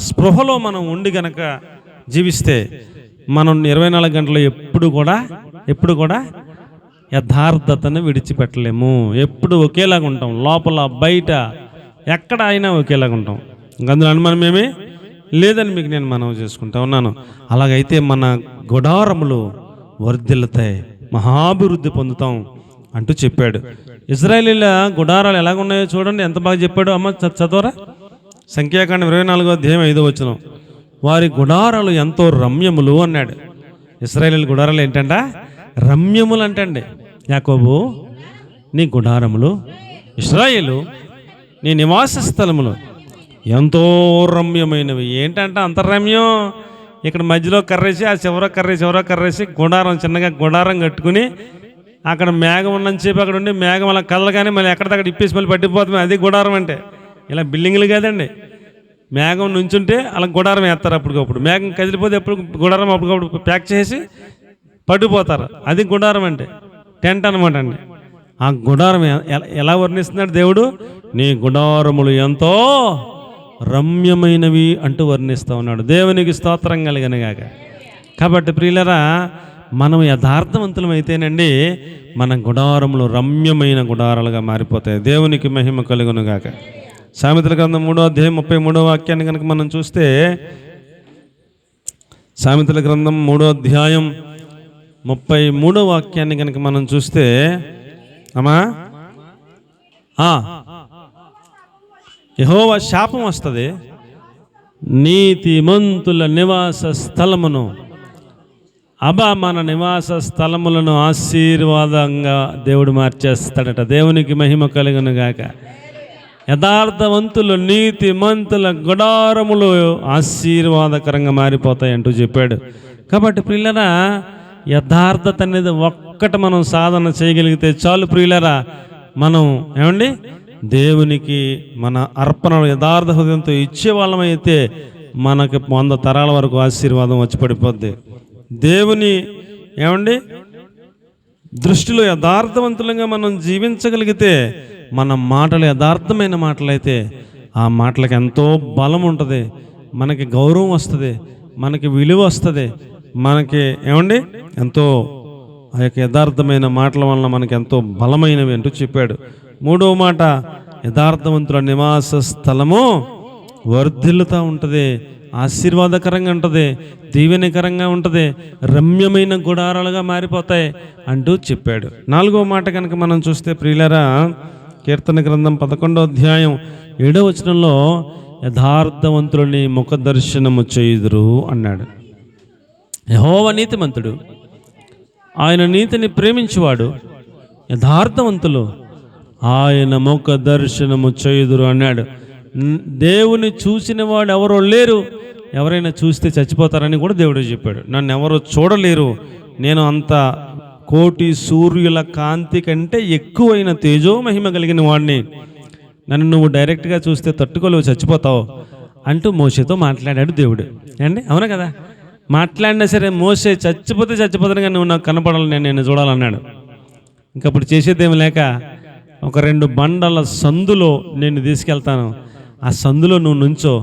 స్పృహలో మనం ఉండి గనక జీవిస్తే మనం 24 గంటలు ఎప్పుడు కూడా యథార్థతను విడిచిపెట్టలేము. ఎప్పుడు ఒకేలాగా ఉంటాం, లోపల బయట ఎక్కడ అయినా ఒకేలాగా ఉంటాం. అందులో అనుమానం ఏమీ లేదని మీకు నేను మనవి చేసుకుంటా ఉన్నాను. అలాగైతే మన గుడారములు వర్ధిల్లుతాయి, మహాభివృద్ధి పొందుతాం అంటూ చెప్పాడు. ఇశ్రాయేలీల గుడారాలు ఎలాగున్నాయో చూడండి, ఎంత బాగా చెప్పాడు. అమ్మ చదవరా? సంఖ్యాకాండం 24వ అధ్యాయం 5వ వచనం. వారి గుడారాలు ఎంతో రమ్యములు అన్నాడు. ఇశ్రాయేలీల గుడారాలు ఏంటంట? రమ్యములు అంటండి. యాకోబు నీ గుడారములు, ఇశ్రాయేలు నీ నివాస స్థలములు ఎంతో రమ్యమైనవి. ఏంటంటే అంతర్రమ్యం. ఇక్కడ మధ్యలో కర్రేసి, ఆ చివర కర్రేసి గుడారం, చిన్నగా గుడారం కట్టుకుని అక్కడ మేఘం ఉన్నంతసేపు అక్కడ ఉండి మేఘం అలా కదలగానే మళ్ళీ ఎక్కడికక్కడ ఇప్పేసి మళ్ళీ పట్టిపోతుంది. అది గుడారం అంటే. ఇలా బిల్డింగ్లు కాదండి. మేఘం నుంచుంటే అలా గుడారం వేస్తారు. అప్పటికప్పుడు మేఘం కదిలిపోతే ఎప్పుడు గుడారం అప్పటికప్పుడు ప్యాక్ చేసి పట్టుకుపోతారు. అది గుడారం అంటే. టెంట్ అనమాట అండి. ఆ గుడారం ఎలా వర్ణిస్తున్నాడు దేవుడు? నీ గుడారములు ఎంతో రమ్యమైనవి అంటూ వర్ణిస్తూ ఉన్నాడు. దేవునికి స్తోత్రం కలుగనుగాక. కాబట్టి ప్రియులరా, మనం యథార్థవంతులం అయితేనండి మన గుడారములు రమ్యమైన గుడారాలుగా మారిపోతాయి. దేవునికి మహిమ కలుగునుగాక. సామెతల గ్రంథం 3వ అధ్యాయం 33వ వాక్యాన్ని కనుక మనం చూస్తే, సామెతల గ్రంథం 3వ అధ్యాయం 33వ వాక్యాన్ని కనుక మనం చూస్తే, అమ్మా యెహోవా శాపం వస్తుంది, నీతిమంతుల నివాస స్థలమును మన నివాస స్థలములను ఆశీర్వాదంగా దేవుడు మార్చేస్తాడట. దేవునికి మహిమ కలుగునుగాక. యథార్థవంతులు, నీతిమంతుల గుడారములు ఆశీర్వాదకరంగా మారిపోతాయి అంటూ చెప్పాడు. కాబట్టి ప్రియులరా, యథార్థత అనేది ఒక్కటి మనం సాధన చేయగలిగితే చాలు ప్రియులరా. మనం ఏమండి దేవునికి మన అర్పణలు యథార్థ హృదయంతో ఇచ్చే వాళ్ళమైతే మనకి 100 తరాల వరకు ఆశీర్వాదం వచ్చి పడిపోద్ది. దేవుని ఏమండి దృష్టిలో యథార్థవంతులంగా మనం జీవించగలిగితే, మన మాటలు యథార్థమైన మాటలైతే ఆ మాటలకు ఎంతో బలం ఉంటుంది, మనకి గౌరవం వస్తుంది, మనకి విలువ వస్తుంది, మనకి ఏమండి ఎంతో ఆ యొక్క యథార్థమైన మాటల వలన మనకి ఎంతో బలమైనవి అంటూ చెప్పాడు. 3వ మాట, యథార్థవంతుల నివాస స్థలము వర్ధిల్లుతూ ఉంటుంది, ఆశీర్వాదకరంగా ఉంటుంది, దీవెనకరంగా ఉంటుంది, రమ్యమైన గుడారాలుగా మారిపోతాయి అంటూ చెప్పాడు. 4వ మాట కనుక మనం చూస్తే ప్రియులారా, కీర్తన గ్రంథం 11వ అధ్యాయం 7వ వచనంలో యథార్థవంతులని ముఖ దర్శనము చేయుదురు అన్నాడు. యెహోవా నీతిమంతుడు, ఆయన నీతిని ప్రేమించువాడు, యథార్థవంతులు ఆయన ముఖ దర్శనము చేయుదురు అన్నాడు. దేవుని చూసిన వాడు ఎవరో లేరు, ఎవరైనా చూస్తే చచ్చిపోతారని కూడా దేవుడు చెప్పాడు. నన్ను ఎవరో చూడలేరు, నేను అంత కోటి సూర్యుల కాంతి కంటే ఎక్కువైన తేజో మహిమ కలిగిన వాడిని, నన్ను నువ్వు డైరెక్ట్గా చూస్తే తట్టుకోలేవు, చచ్చిపోతావు అంటూ మోషేతో మాట్లాడాడు దేవుడు. అండి అవునా కదా? మాట్లాడినా సరే మోషే చచ్చిపోతాను కానీ నువ్వు నాకు కనపడాలి, నేను చూడాలన్నాడు. ఇంకప్పుడు చేసేదేమి లేక, ఒక 2 బండల సందులో నేను తీసుకెళ్తాను, ఆ సందులో నువ్వు నుంచో,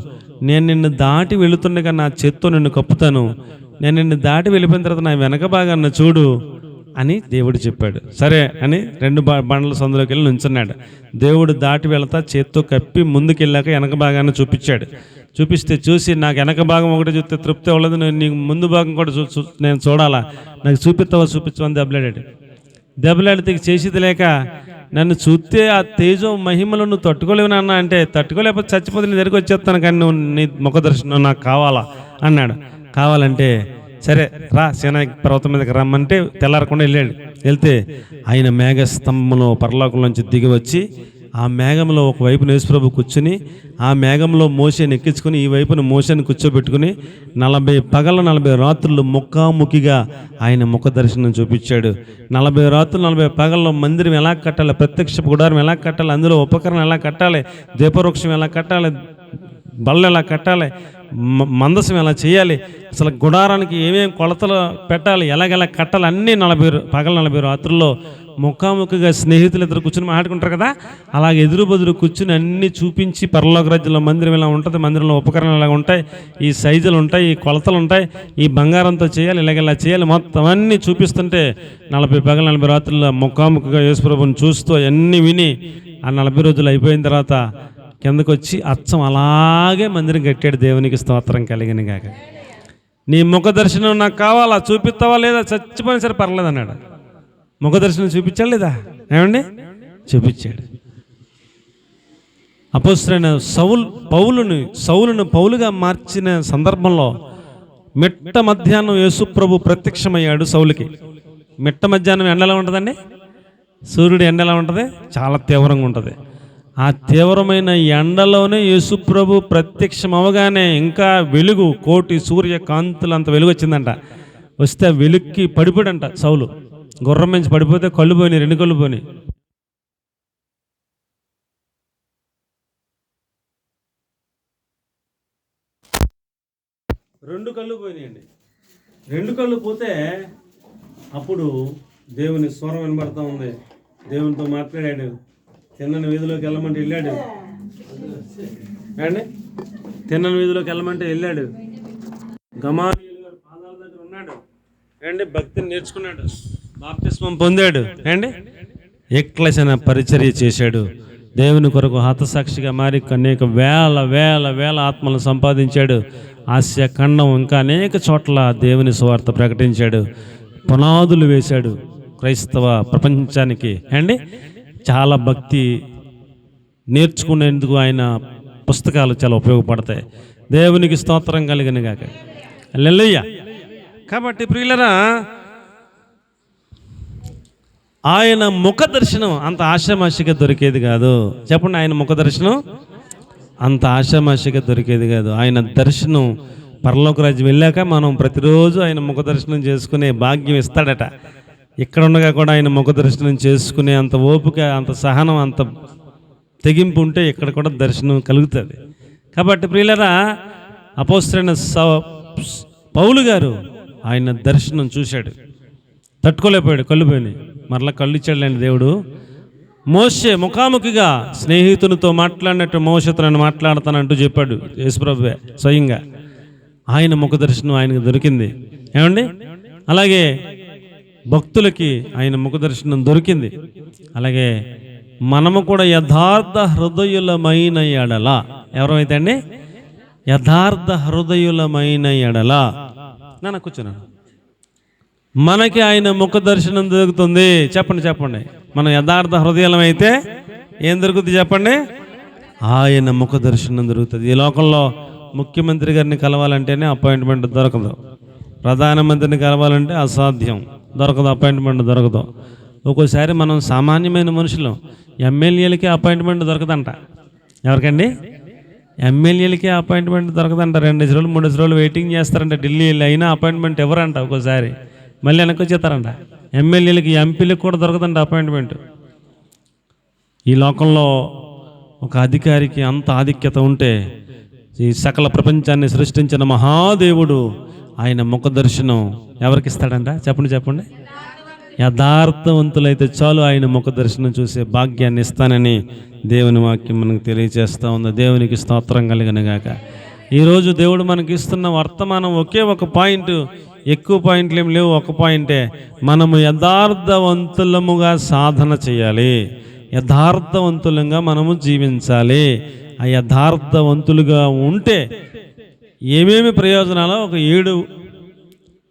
నేను నిన్ను దాటి వెళుతుండగా నా చేత్తో నిన్ను కప్పుతాను, నేను నిన్ను దాటి వెళ్ళిపోయిన తర్వాత నా వెనక భాగాన్ని చూడు అని దేవుడు చెప్పాడు. సరే అని 2 బండల సందులోకి వెళ్ళి నుంచున్నాడు. దేవుడు దాటి వెళతా చేత్తో కప్పి ముందుకెళ్ళాక వెనక భాగాన్ని చూపించాడు. చూపిస్తే చూసి, నాకు వెనక భాగం ఒకటి చూస్తే తృప్తి అవ్వలేదు, నీకు ముందు భాగం కూడా నేను చూడాలా, నాకు చూపించమని దెబ్బలాడితే చేసేది లేక, నన్ను చూస్తే ఆ తేజం మహిమలో నువ్వు తట్టుకోలేవు నాన్న అంటే, తట్టుకోలేకపోతే చచ్చిపోతే నీ దగ్గరికి వచ్చేస్తాను, కానీ నువ్వు నీ ముఖ దర్శనం నాకు కావాలా అన్నాడు. కావాలంటే సరే రా సేనాయి పర్వతం మీదకి రమ్మంటే తెల్లారకుండా వెళ్తే ఆయన మేఘస్తంభంలో పరలోకంలోంచి దిగి వచ్చి, ఆ మేఘంలో ఒకవైపున యేసుప్రభు కూర్చుని, ఆ మేఘంలో మోషేని ఎక్కించుకుని ఈ వైపున మోషేని కూర్చోబెట్టుకుని 40 పగల 40 రాత్రులు ముఖాముఖిగా ఆయన ముఖ దర్శనం చూపించాడు. 40 రాత్రులు 40 పగల్లో మందిరం ఎలా కట్టాలి, ప్రత్యక్ష గుడారం ఎలా కట్టాలి, అందులో ఉపకరణం ఎలా కట్టాలి, దీపవృక్షం ఎలా కట్టాలి, బళ్ళు ఎలా కట్టాలి, మందసం ఎలా చేయాలి, అసలు గుడారానికి ఏమేమి కొలతలు పెట్టాలి, ఎలాగెలా కట్టాలి, అన్నీ 40 రాత్రుల్లో ముఖాముఖిగా స్నేహితులు ఇద్దరు కూర్చుని మాట్లాడుకుంటారు కదా, అలాగే ఎదురు బదురు కూర్చుని అన్నీ చూపించి, పరలోక రాజ్యంలో మందిరం ఇలా ఉంటుంది, మందిరంలో ఉపకరణలు ఇలా ఉంటాయి, ఈ సైజులు ఉంటాయి, ఈ కొలతలు ఉంటాయి, ఈ బంగారంతో చేయాలి, ఇలాగెలా చేయాలి, మొత్తం అన్నీ చూపిస్తుంటే 40 పగలు 40 రాత్రుల్లో ముఖాముఖిగా యేసుప్రభుని చూస్తూ అన్నీ విని, ఆ 40 రోజులు అయిపోయిన తర్వాత కిందకు వచ్చి అచ్చం అలాగే మందిరం కట్టాడు. దేవునికి స్తోత్రం కలిగిన గాక. నీ ముఖ దర్శనం నాకు కావాలా, చూపిస్తావా లేదా, చచ్చిపోయిన సరే పర్లేదు అన్నాడు. ముఖ దర్శనం చూపించాడు లేదా ఏమండి? చూపించాడు. అపోస్తలుడైన సౌలును పౌలుగా మార్చిన సందర్భంలో మిట్ట మధ్యాహ్నం యేసుప్రభు ప్రత్యక్షమయ్యాడు సౌలుకి. మిట్ట మధ్యాహ్నం ఎండ ఎలా ఉంటుందండి? సూర్యుడు ఎండ ఎలా ఉంటుంది? చాలా తీవ్రంగా ఉంటుంది. ఆ తీవ్రమైన ఎండలోనే యేసుప్రభు ప్రత్యక్షం అవగానే ఇంకా వెలుగు, కోటి సూర్య కాంతులంత వెలుగు వచ్చిందంట. వస్తే ఆ వెలుక్కి పడిపోయాడంట సౌలు. గుర్రం నుంచి పడిపోతే కళ్ళు పోయినాయి, 2 కళ్ళు పోయినాయి. రెండు కళ్ళు పోయినాయండి. 2 కళ్ళు పోతే అప్పుడు దేవుని స్వరం వినబడతా ఉంది. దేవునితో మాట్లాడాడు. తిన్నని వీధిలోకి వెళ్ళమంటే వెళ్ళాడు అండి. తిన్నని వీధిలోకి వెళ్ళమంటే వెళ్ళాడు. గమాలీయేలు గారి పాదాల దగ్గర ఉన్నాడు అండి. భక్తిని నేర్చుకున్నాడు, బాప్తిస్మం పొందాడు అండి. ఎక్లెసిన పరిచర్య చేశాడు. దేవుని కొరకు హతసాక్షిగా మారి అనేక వేల వేల వేల ఆత్మలను సంపాదించాడు. ఆసియా ఖండం ఇంకా అనేక చోట్ల దేవుని సువార్త ప్రకటించాడు. పునాదులు వేశాడు క్రైస్తవ ప్రపంచానికి అండి. చాలా భక్తి నేర్చుకునేందుకు ఆయన పుస్తకాలు చాలా ఉపయోగపడతాయి. దేవునికి స్తోత్రం కలిగిన గాక. హల్లెలూయా. కాబట్టి ప్రియులరా, ఆయన ముఖ దర్శనం అంత ఆషామాషిగా దొరికేది కాదు. చెప్పండి, ఆయన ముఖ దర్శనం అంత ఆషామాషిగా దొరికేది కాదు. ఆయన దర్శనం పరలోక రాజ్యం వెళ్ళాక మనం ప్రతిరోజు ఆయన ముఖ దర్శనం చేసుకునే భాగ్యం ఇస్తాడట. ఇక్కడ ఉండగా కూడా ఆయన ముఖ దర్శనం చేసుకునే అంత ఓపిక, అంత సహనం, అంత తెగింపు ఉంటే ఇక్కడ కూడా దర్శనం కలుగుతుంది. కాబట్టి ప్రియులరా, అపోస్తలుడైన పౌలు గారు ఆయన దర్శనం చూశాడు, తట్టుకోలేకపోయాడు, కళ్ళు పోయినాయి. మరలా కళ్ళు ఇచ్చాడులేండి దేవుడు. మోషే ముఖాముఖిగా స్నేహితునితో మాట్లాడినట్టు మోషేతో నన్ను మాట్లాడతానంటూ చెప్పాడు యేసుప్రభువే స్వయంగా. ఆయన ముఖ దర్శనం ఆయనకు దొరికింది. ఏమండి, అలాగే భక్తులకి ఆయన ముఖ దర్శనం దొరికింది. అలాగే మనము కూడా యథార్థ హృదయులమైన ఎడల, ఎవరైతే అండి యథార్థ హృదయులమైన ఎడల, నాన్న కూర్చున్నాను, మనకి ఆయన ముఖ దర్శనం దొరుకుతుంది. చెప్పండి, మనం యథార్థ హృదయం అయితే ఏం దొరుకుతుంది చెప్పండి? ఆయన ముఖ దర్శనం దొరుకుతుంది. ఈ లోకంలో ముఖ్యమంత్రి గారిని కలవాలంటేనే అపాయింట్మెంట్ దొరకదు, ప్రధానమంత్రిని కలవాలంటే అసాధ్యం, దొరకదు, అపాయింట్మెంట్ దొరకదు. ఒక్కోసారి మనం సామాన్యమైన మనుషులు, ఎమ్మెల్యేలకే అపాయింట్మెంట్ దొరకదంట. ఎవరికండి? ఎమ్మెల్యేలకే అపాయింట్మెంట్ దొరకదంట. 2 రోజులు 3 రోజులు వెయిటింగ్ చేస్తారంట ఢిల్లీ వెళ్ళి, అయినా అపాయింట్మెంట్ ఎవరంట. ఒక్కోసారి మళ్ళీ వెనక్కి వచ్చేస్తారంట. ఎమ్మెల్యేలకి, ఎంపీలకు కూడా దొరకదంట అపాయింట్మెంట్. ఈ లోకంలో ఒక అధికారికి అంత ఆధిక్యత ఉంటే, ఈ సకల ప్రపంచాన్ని సృష్టించిన మహాదేవుడు ఆయన ముఖ దర్శనం ఎవరికి ఇస్తాడంట? చెప్పండి. యథార్థవంతులైతే చాలు ఆయన ముఖ దర్శనం చూసే భాగ్యాన్ని ఇస్తానని దేవుని వాక్యం మనకు తెలియజేస్తూ ఉంది. దేవునికి స్తోత్రం కలుగును గాక. ఈరోజు దేవుడు మనకి ఇస్తున్న వర్తమానం ఒకే ఒక పాయింట్, ఎక్కువ పాయింట్లు ఏం లేవు, ఒక పాయింటే. మనము యథార్థవంతులముగా సాధన చేయాలి, యథార్థవంతులంగా మనము జీవించాలి. ఆ యథార్థవంతులుగా ఉంటే ఏమేమి ప్రయోజనాలు, ఒక 7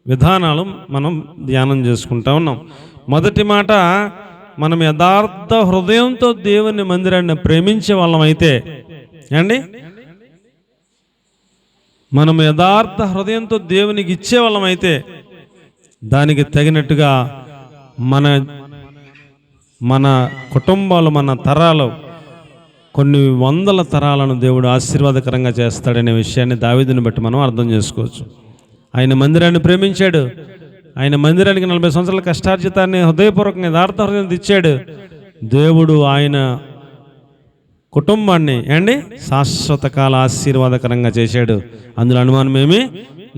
విధానాలు మనం ధ్యానం చేసుకుంటా ఉన్నాం. మొదటి మాట, మనం యథార్థ హృదయంతో దేవుని మందిరాన్ని ప్రేమించే వాళ్ళం అయితే అండి, మనం యథార్థ హృదయంతో దేవునికి ఇచ్చే వాళ్ళం అయితే దానికి తగినట్టుగా మన కుటుంబాలు, మన తరాలు, కొన్ని వందల తరాలను దేవుడు ఆశీర్వాదకరంగా చేస్తాడనే విషయాన్ని దావీదుని బట్టి మనం అర్థం చేసుకోవచ్చు. ఆయన మందిరాన్ని ప్రేమించాడు. ఆయన మందిరానికి 40 సంవత్సరాల కష్టార్జితాన్ని హృదయపూర్వకంగా యథార్థ హృదయంతో ఇచ్చాడు. దేవుడు ఆయన కుటుంబాన్ని శాశ్వత కాల ఆశీర్వాదకరంగా చేశాడు. అందులో అనుమానం ఏమీ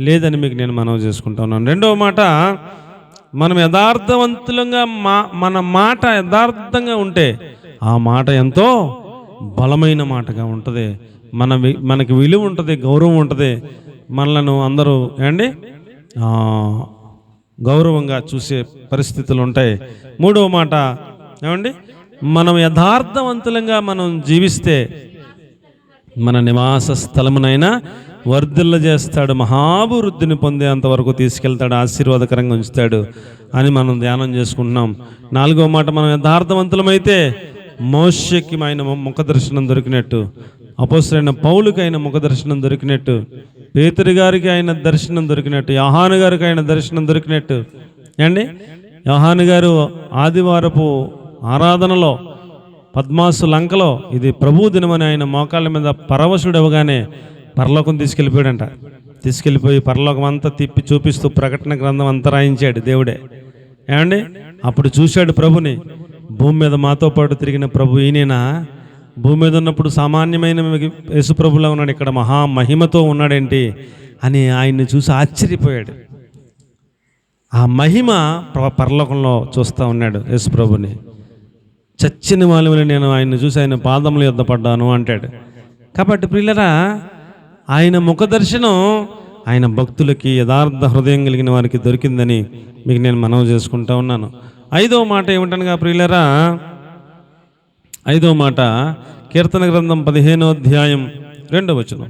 లేదని మీకు నేను మనవి చేసుకుంటా ఉన్నాను. రెండవ మాట, మనం యథార్థవంతులంగా మన మాట యథార్థంగా ఉంటే ఆ మాట ఎంతో బలమైన మాటగా ఉంటుంది. మనకి విలువ ఉంటుంది, గౌరవం ఉంటుంది. మనలను అందరూ గౌరవంగా చూసే పరిస్థితులు ఉంటాయి. మూడవ మాట మనం యథార్థవంతులంగా మనం జీవిస్తే మన నివాస స్థలమునైనా వర్ధిల్ల చేస్తాడు, మహాభివృద్ధిని పొందేంతవరకు తీసుకెళ్తాడు, ఆశీర్వాదకరంగా ఉంచుతాడు అని మనం ధ్యానం చేసుకుంటున్నాం. నాలుగవ మాట, మనం యథార్థవంతులమైతే మోషేకి ఆయన ముఖ దర్శనం దొరికినట్టు, అపోస్తలుడైన పౌలుకి ఆయన ముఖ దర్శనం దొరికినట్టు, పేతురు గారికి ఆయన దర్శనం దొరికినట్టు, యోహాను గారికి ఆయన దర్శనం దొరికినట్టు. యోహాను గారు ఆదివారపు ఆరాధనలో పద్మాసు లంకలో ఇది ప్రభు దినమని ఆయన మోకాళ్ళ మీద పరవశుడు ఇవ్వగానే పరలోకం తీసుకెళ్ళిపోయాడంట. తీసుకెళ్ళిపోయి పరలోకం అంతా తిప్పి చూపిస్తూ ప్రకటన గ్రంథం అంతా రాయించాడు దేవుడే. అప్పుడు చూశాడు ప్రభుని. భూమి మీద మాతో పాటు తిరిగిన ప్రభు ఈయనేనా? భూమి మీద ఉన్నప్పుడు సామాన్యమైన యేసుప్రభులా ఉన్నాడు, ఇక్కడ మహామహిమతో ఉన్నాడేంటి అని ఆయన్ని చూసి ఆశ్చర్యపోయాడు. ఆ మహిమ పరలోకంలో చూస్తూ ఉన్నాడు యేసుప్రభుని. చచ్చిన వాళ్ళని నేను ఆయన్ని చూసి ఆయన పాదముల యొద్ద పడ్డాను అంటాడు. కాబట్టి ప్రియులరా, ఆయన ముఖ దర్శనం ఆయన భక్తులకి, యథార్థ హృదయం కలిగిన వారికి దొరికిందని మీకు నేను మనవి చేసుకుంటా ఉన్నాను. ఐదవ మాట ఏమిటనగా ప్రియులరా, ఐదవ మాట కీర్తన గ్రంథం 15వ అధ్యాయం 2వ వచనం,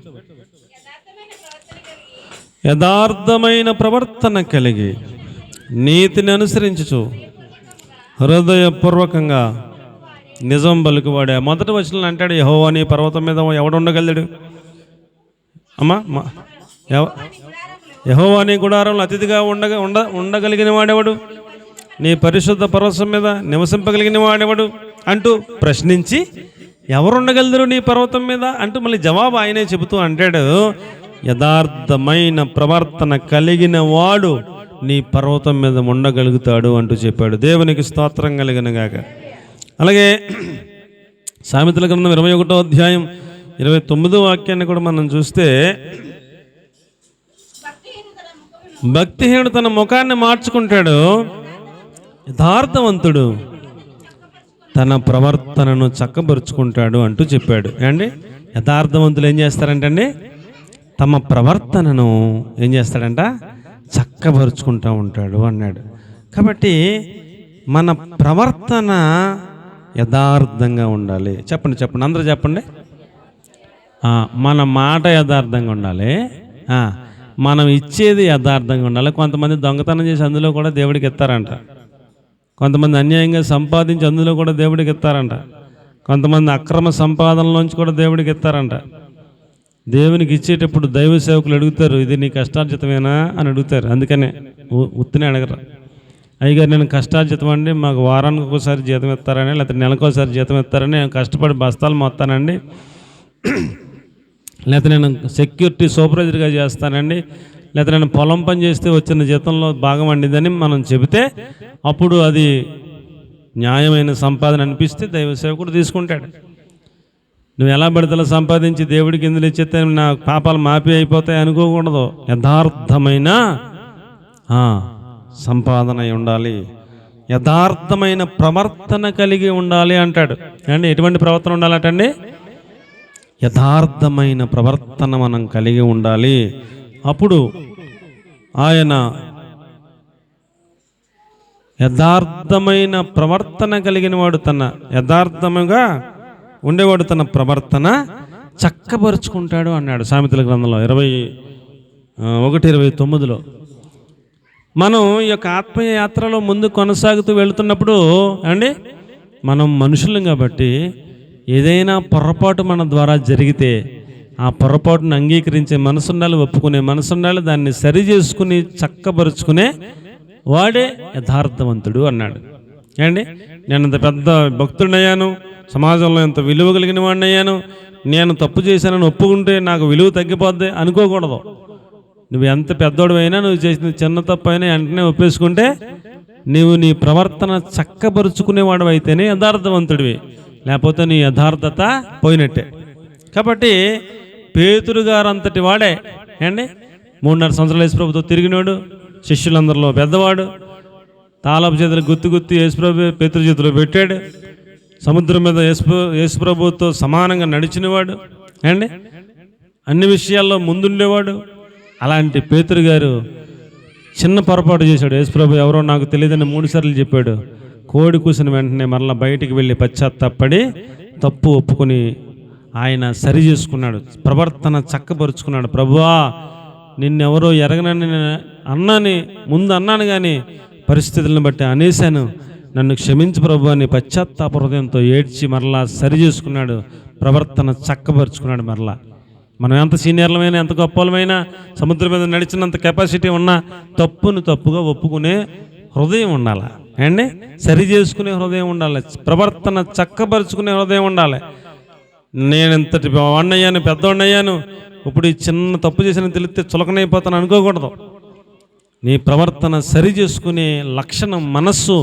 యథార్థమైన ప్రవర్తన కలిగి నీతిని అనుసరించుచు హృదయపూర్వకంగా నిజం పలుకువాడే. మొదటి వచనంలో అంటాడు, యెహోవా నీ పర్వతం మీద ఎవడు ఉండగలడు? యెహోవా నీ గుడారంలో అతిథిగా ఉండగలిగిన వాడెవడు? నీ పరిశుద్ధ పర్వతం మీద నివసింపగలిగిన వాడెవడు అంటూ ప్రశ్నించి, ఎవరు ఉండగలరు నీ పర్వతం మీద అంటూ మళ్ళీ జవాబు ఆయనే చెబుతూ అంటాడు, యథార్థమైన ప్రవర్తన కలిగిన వాడు నీ పర్వతం మీద ఉండగలుగుతాడు అంటూ చెప్పాడు. దేవునికి స్తోత్రం కలుగును గాక. అలాగే సామెతల గ్రంథం 21వ అధ్యాయం 29వ వాక్యాన్ని కూడా మనం చూస్తే, భక్తిహీనుడు తన ముఖాన్ని మార్చుకుంటాడు, యథార్థవంతుడు తన ప్రవర్తనను చక్కబరుచుకుంటాడు అంటూ చెప్పాడు. అండి, యథార్థవంతులు ఏం చేస్తారంటండి? తమ ప్రవర్తనను ఏం చేస్తాడంట? చక్కబరుచుకుంటూ ఉంటాడు అన్నాడు. కాబట్టి మన ప్రవర్తన యథార్థంగా ఉండాలి. చెప్పండి చెప్పండి, అందరూ చెప్పండి. మన మాట యథార్థంగా ఉండాలి, మనం ఇచ్చేది యథార్థంగా ఉండాలి. కొంతమంది దొంగతనం చేసి అందులో కూడా దేవుడికి ఇస్తారంట. కొంతమంది అన్యాయంగా సంపాదించి అందులో కూడా దేవుడికి ఇస్తారంట. కొంతమంది అక్రమ సంపాదనలోంచి కూడా దేవుడికి ఇస్తారంట. దేవునికి ఇచ్చేటప్పుడు దైవ సేవకులు అడుగుతారు, ఇది నీ కష్టార్జితమేనా అని అడుగుతారు. అందుకనే ఉత్తినే అడగరు. అయ్యగారు నేను కష్టార్జితం అండి, మాకు వారానికి ఒకసారి జీతం ఇస్తారని, లేకపోతే నెలకోసారి జీతం ఇస్తారని, నేను కష్టపడి బస్తాలు మోస్తానండి, లేకపోతే నేను సెక్యూరిటీ సూపర్వైజర్గా చేస్తానండి, లేకపోతే నేను పొలం పని చేస్తే వచ్చిన జీతంలో భాగం అండిదని మనం చెబితే అప్పుడు అది న్యాయమైన సంపాదన అనిపిస్తే దైవ సేవకుడు తీసుకుంటాడు. నువ్వు ఎలా పడితే సంపాదించి దేవుడికి ఇందులో ఇచ్చేస్తే నా పాపాలు మాఫీ అయిపోతాయి అనుకోకూడదు. యథార్థమైన సంపాదన ఉండాలి, యథార్థమైన ప్రవర్తన కలిగి ఉండాలి అంటాడు. అండి, ఎటువంటి ప్రవర్తన ఉండాలటండి? యథార్థమైన ప్రవర్తన మనం కలిగి ఉండాలి. అప్పుడు ఆయన యథార్థమైన ప్రవర్తన కలిగిన వాడు, తన యథార్థముగా ఉండేవాడు తన ప్రవర్తన చక్కబరుచుకుంటాడు అన్నాడు సామెతల గ్రంథంలో 21:29లో. మనం ఈ యొక్క ఆత్మీయ యాత్రలో ముందు కొనసాగుతూ వెళుతున్నప్పుడు అండి, మనం మనుషులం కాబట్టి ఏదైనా పొరపాటు మన ద్వారా జరిగితే ఆ పొరపాటును అంగీకరించే మనసుండాలి, ఒప్పుకునే మనసుండాలి, దాన్ని సరి చేసుకుని చక్కబరుచుకునే వాడే యథార్థవంతుడు అన్నాడు. అండి, నేను అంత పెద్ద భక్తుడినయ్యాను, సమాజంలో ఎంత విలువ కలిగిన వాడిని అయ్యాను, నేను తప్పు చేశానని ఒప్పుకుంటే నాకు విలువ తగ్గిపోద్ది అనుకోకూడదు. నువ్వు ఎంత పెద్దోడివైనా, నువ్వు చేసిన చిన్న తప్పు అయినా వెంటనే ఒప్పేసుకుంటే నీవు నీ ప్రవర్తన చక్కబరుచుకునేవాడు అయితేనే యథార్థవంతుడివి, లేకపోతే నీ యథార్థత పోయినట్టే. కాబట్టి పేతురు గారు అంతటి వాడే అండి, 3.5 సంవత్సరాలు యేసుప్రభుతో తిరిగినాడు, శిష్యులందరిలో పెద్దవాడు, తాళపు చేతులు గుత్తి యేసుప్రభు పేతురు చేతిలో పెట్టాడు, సముద్రం మీద యేసుప్రభుతో సమానంగా నడిచినవాడు అండి, అన్ని విషయాల్లో ముందుండేవాడు. అలాంటి పేతురు గారు చిన్న పొరపాటు చేశాడు. యేసుప్రభు ఎవరో నాకు తెలియదని 3 సార్లు చెప్పాడు. కోడి కూసిన వెంటనే మరలా బయటికి వెళ్ళి పశ్చాత్తాపడి తప్పు ఒప్పుకొని ఆయన సరి చేసుకున్నాడు, ప్రవర్తన చక్కపరుచుకున్నాడు. ప్రభువా, నిన్నెవరో ఎరగనని ముందు అన్నాను, కానీ పరిస్థితులను బట్టి అనేశాను, నన్ను క్షమించు ప్రభు అని పశ్చాత్తాప హృదయంతో ఏడ్చి మరలా సరి చేసుకున్నాడు, ప్రవర్తన చక్కపరుచుకున్నాడు. మరలా మనం ఎంత సీనియర్లమైనా, ఎంత గొప్పలమైనా, సముద్రం మీద నడిచినంత కెపాసిటీ ఉన్నా తప్పును తప్పుగా ఒప్పుకునే హృదయం ఉండాలి అండి, సరి చేసుకునే హృదయం ఉండాలి, ప్రవర్తన చక్కపరుచుకునే హృదయం ఉండాలి. నేను ఎంతటి వాడినయ్యాను, పెద్దవాడినయ్యాను, ఇప్పుడు ఈ చిన్న తప్పు చేసిన తెలిస్తే చులకనైపోతాను అనుకోకూడదు. నీ ప్రవర్తన సరి చేసుకునే లక్షణం, మనస్సు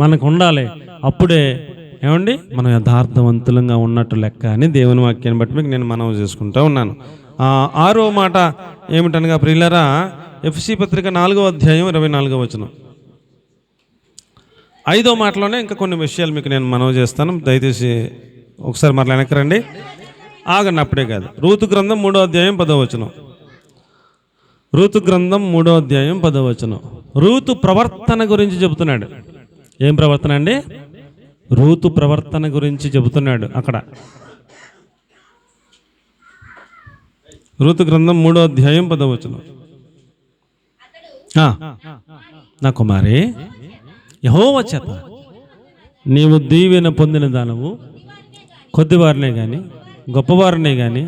మనకు ఉండాలి. అప్పుడే ఏమండి మనం యథార్థవంతులంగా ఉన్నట్టు లెక్క అని దేవుని వాక్యాన్ని బట్టి మీకు నేను మనవి చేసుకుంటూ ఉన్నాను. 6వ మాట ఏమిటనగా ప్రియులారా, ఎఫ్ఎస్సీ పత్రిక 4వ అధ్యాయం 24వ వచనం. 5వ మాటలోనే ఇంకా కొన్ని విషయాలు మీకు నేను మనవి చేస్తాను, దయచేసి ఒకసారి మరలా వెనక్కి రండి, ఆగండి, అప్పుడే కాదు. రూతు గ్రంథం 3వ అధ్యాయం 10వ వచనం. రూతు గ్రంథం 3వ అధ్యాయం 10వ వచనం. రూతు ప్రవర్తన గురించి చెబుతున్నాడు. ఏం ప్రవర్తన అండి? రూతు ప్రవర్తన గురించి చెబుతున్నాడు అక్కడ. రూతు గ్రంథం 3వ అధ్యాయం 10వ వచనం. నా కుమారి, యెహోవా చేత నీవు దీవెన పొందిన దానవు, కొద్దివారినే కానీ గొప్పవారినే కానీ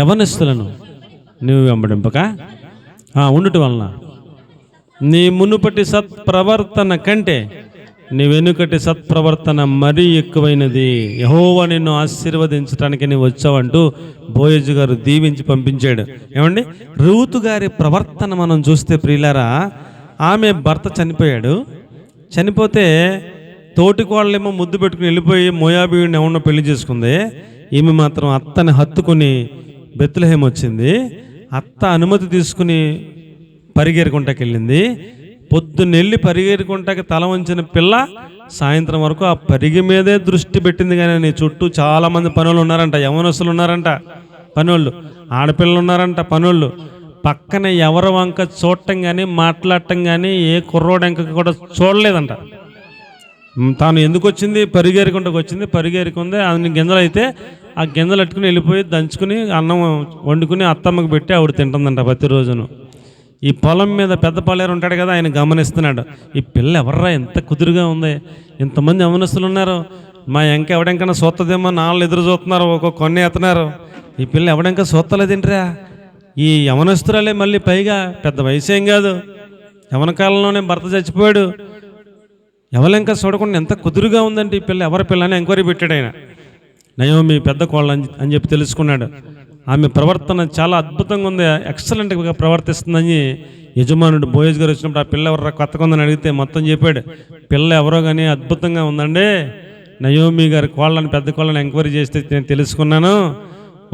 యవనస్తులను నీవు వెంబడింపక ఉండుట వలన నీ మునుపటి సత్ప్రవర్తన కంటే నీ వెనుకటి సత్ప్రవర్తన మరీ ఎక్కువైనది. యెహోవా నిన్ను ఆశీర్వదించడానికి నీవు వచ్చావంటూ బోయజు గారు దీవించి పంపించాడు. ఏమండి, రూతు గారి ప్రవర్తన మనం చూస్తే ప్రియులారా, ఆమె భర్త చనిపోయాడు. చనిపోతే తోటి కోళ్ళేమో ముద్దు పెట్టుకుని వెళ్ళిపోయి మోయాబీయుడిని ఎవరినో పెళ్లి చేసుకుంది. ఈమె మాత్రం అత్తని హత్తుకుని బెత్లెహేం వచ్చింది. అత్త అనుమతి తీసుకుని పరిగెరుకుంటకి వెళ్ళింది. పొద్దున్నెళ్ళి పరిగెరుకుంటకి తల వంచిన పిల్ల సాయంత్రం వరకు ఆ పరిగె మీదే దృష్టి పెట్టింది. కానీ నీ చుట్టూ చాలామంది పనులు ఉన్నారంట, యవనస్తులు ఉన్నారంట, పనులు ఆడపిల్లలు ఉన్నారంట, పనులు పక్కన ఎవరి వంక చూడటం కానీ మాట్లాడటం కానీ ఏ కుర్రోడంక కూడా చూడలేదంట. తాను ఎందుకు వచ్చింది? పరిగెరుకుంటకు వచ్చింది. పరిగెరుకుంది. అన్ని గింజలు అయితే ఆ గింజలు పెట్టుకుని వెళ్ళిపోయి దంచుకుని అన్నం వండుకుని అత్తమ్మకి పెట్టి ఆవిడ తింటుందంట ప్రతిరోజును. ఈ పొలం మీద పెద్ద పల్లేరు ఉంటాడు కదా, ఆయన గమనిస్తున్నాడు. ఈ పిల్ల ఎవర్రా ఎంత కుదురుగా ఉంది, ఇంతమంది యవనస్తులు ఉన్నారు, మా ఎంక ఎవడెంకన్నా సొత్తదేమో నాళ్ళు ఎదురు చూస్తున్నారు, ఒక్కొక్క కొన్ని ఎత్తున్నారు. ఈ పిల్ల ఎవడెంక సొత్తలేదేంట్రా, ఈ యవనస్తురాలే మళ్ళీ పైగా పెద్ద వయసు ఏం కాదు, యవన కాలంలోనే భర్త చచ్చిపోయాడు, ఎవరింకా చూడకుండా ఎంత కుదురుగా ఉందంటే ఈ పిల్ల ఎవరి పిల్ల అని ఎంక్వైరీ పెట్టాడు ఆయన. నయోమి పెద్ద కోళ్ళ అని చెప్పి తెలుసుకున్నాడు. ఆమె ప్రవర్తన చాలా అద్భుతంగా ఉంది, ఎక్సలెంట్గా ప్రవర్తిస్తుందని యజమానుడు బోయజ్ గారు వచ్చినప్పుడు ఆ పిల్ల ఎవరు కొత్తగా ఉందని అడిగితే మొత్తం చెప్పాడు. పిల్ల ఎవరో కానీ అద్భుతంగా ఉందండి, నయోమి గారి కోళ్ళని పెద్ద కోళ్ళని ఎంక్వైరీ చేస్తే నేను తెలుసుకున్నాను.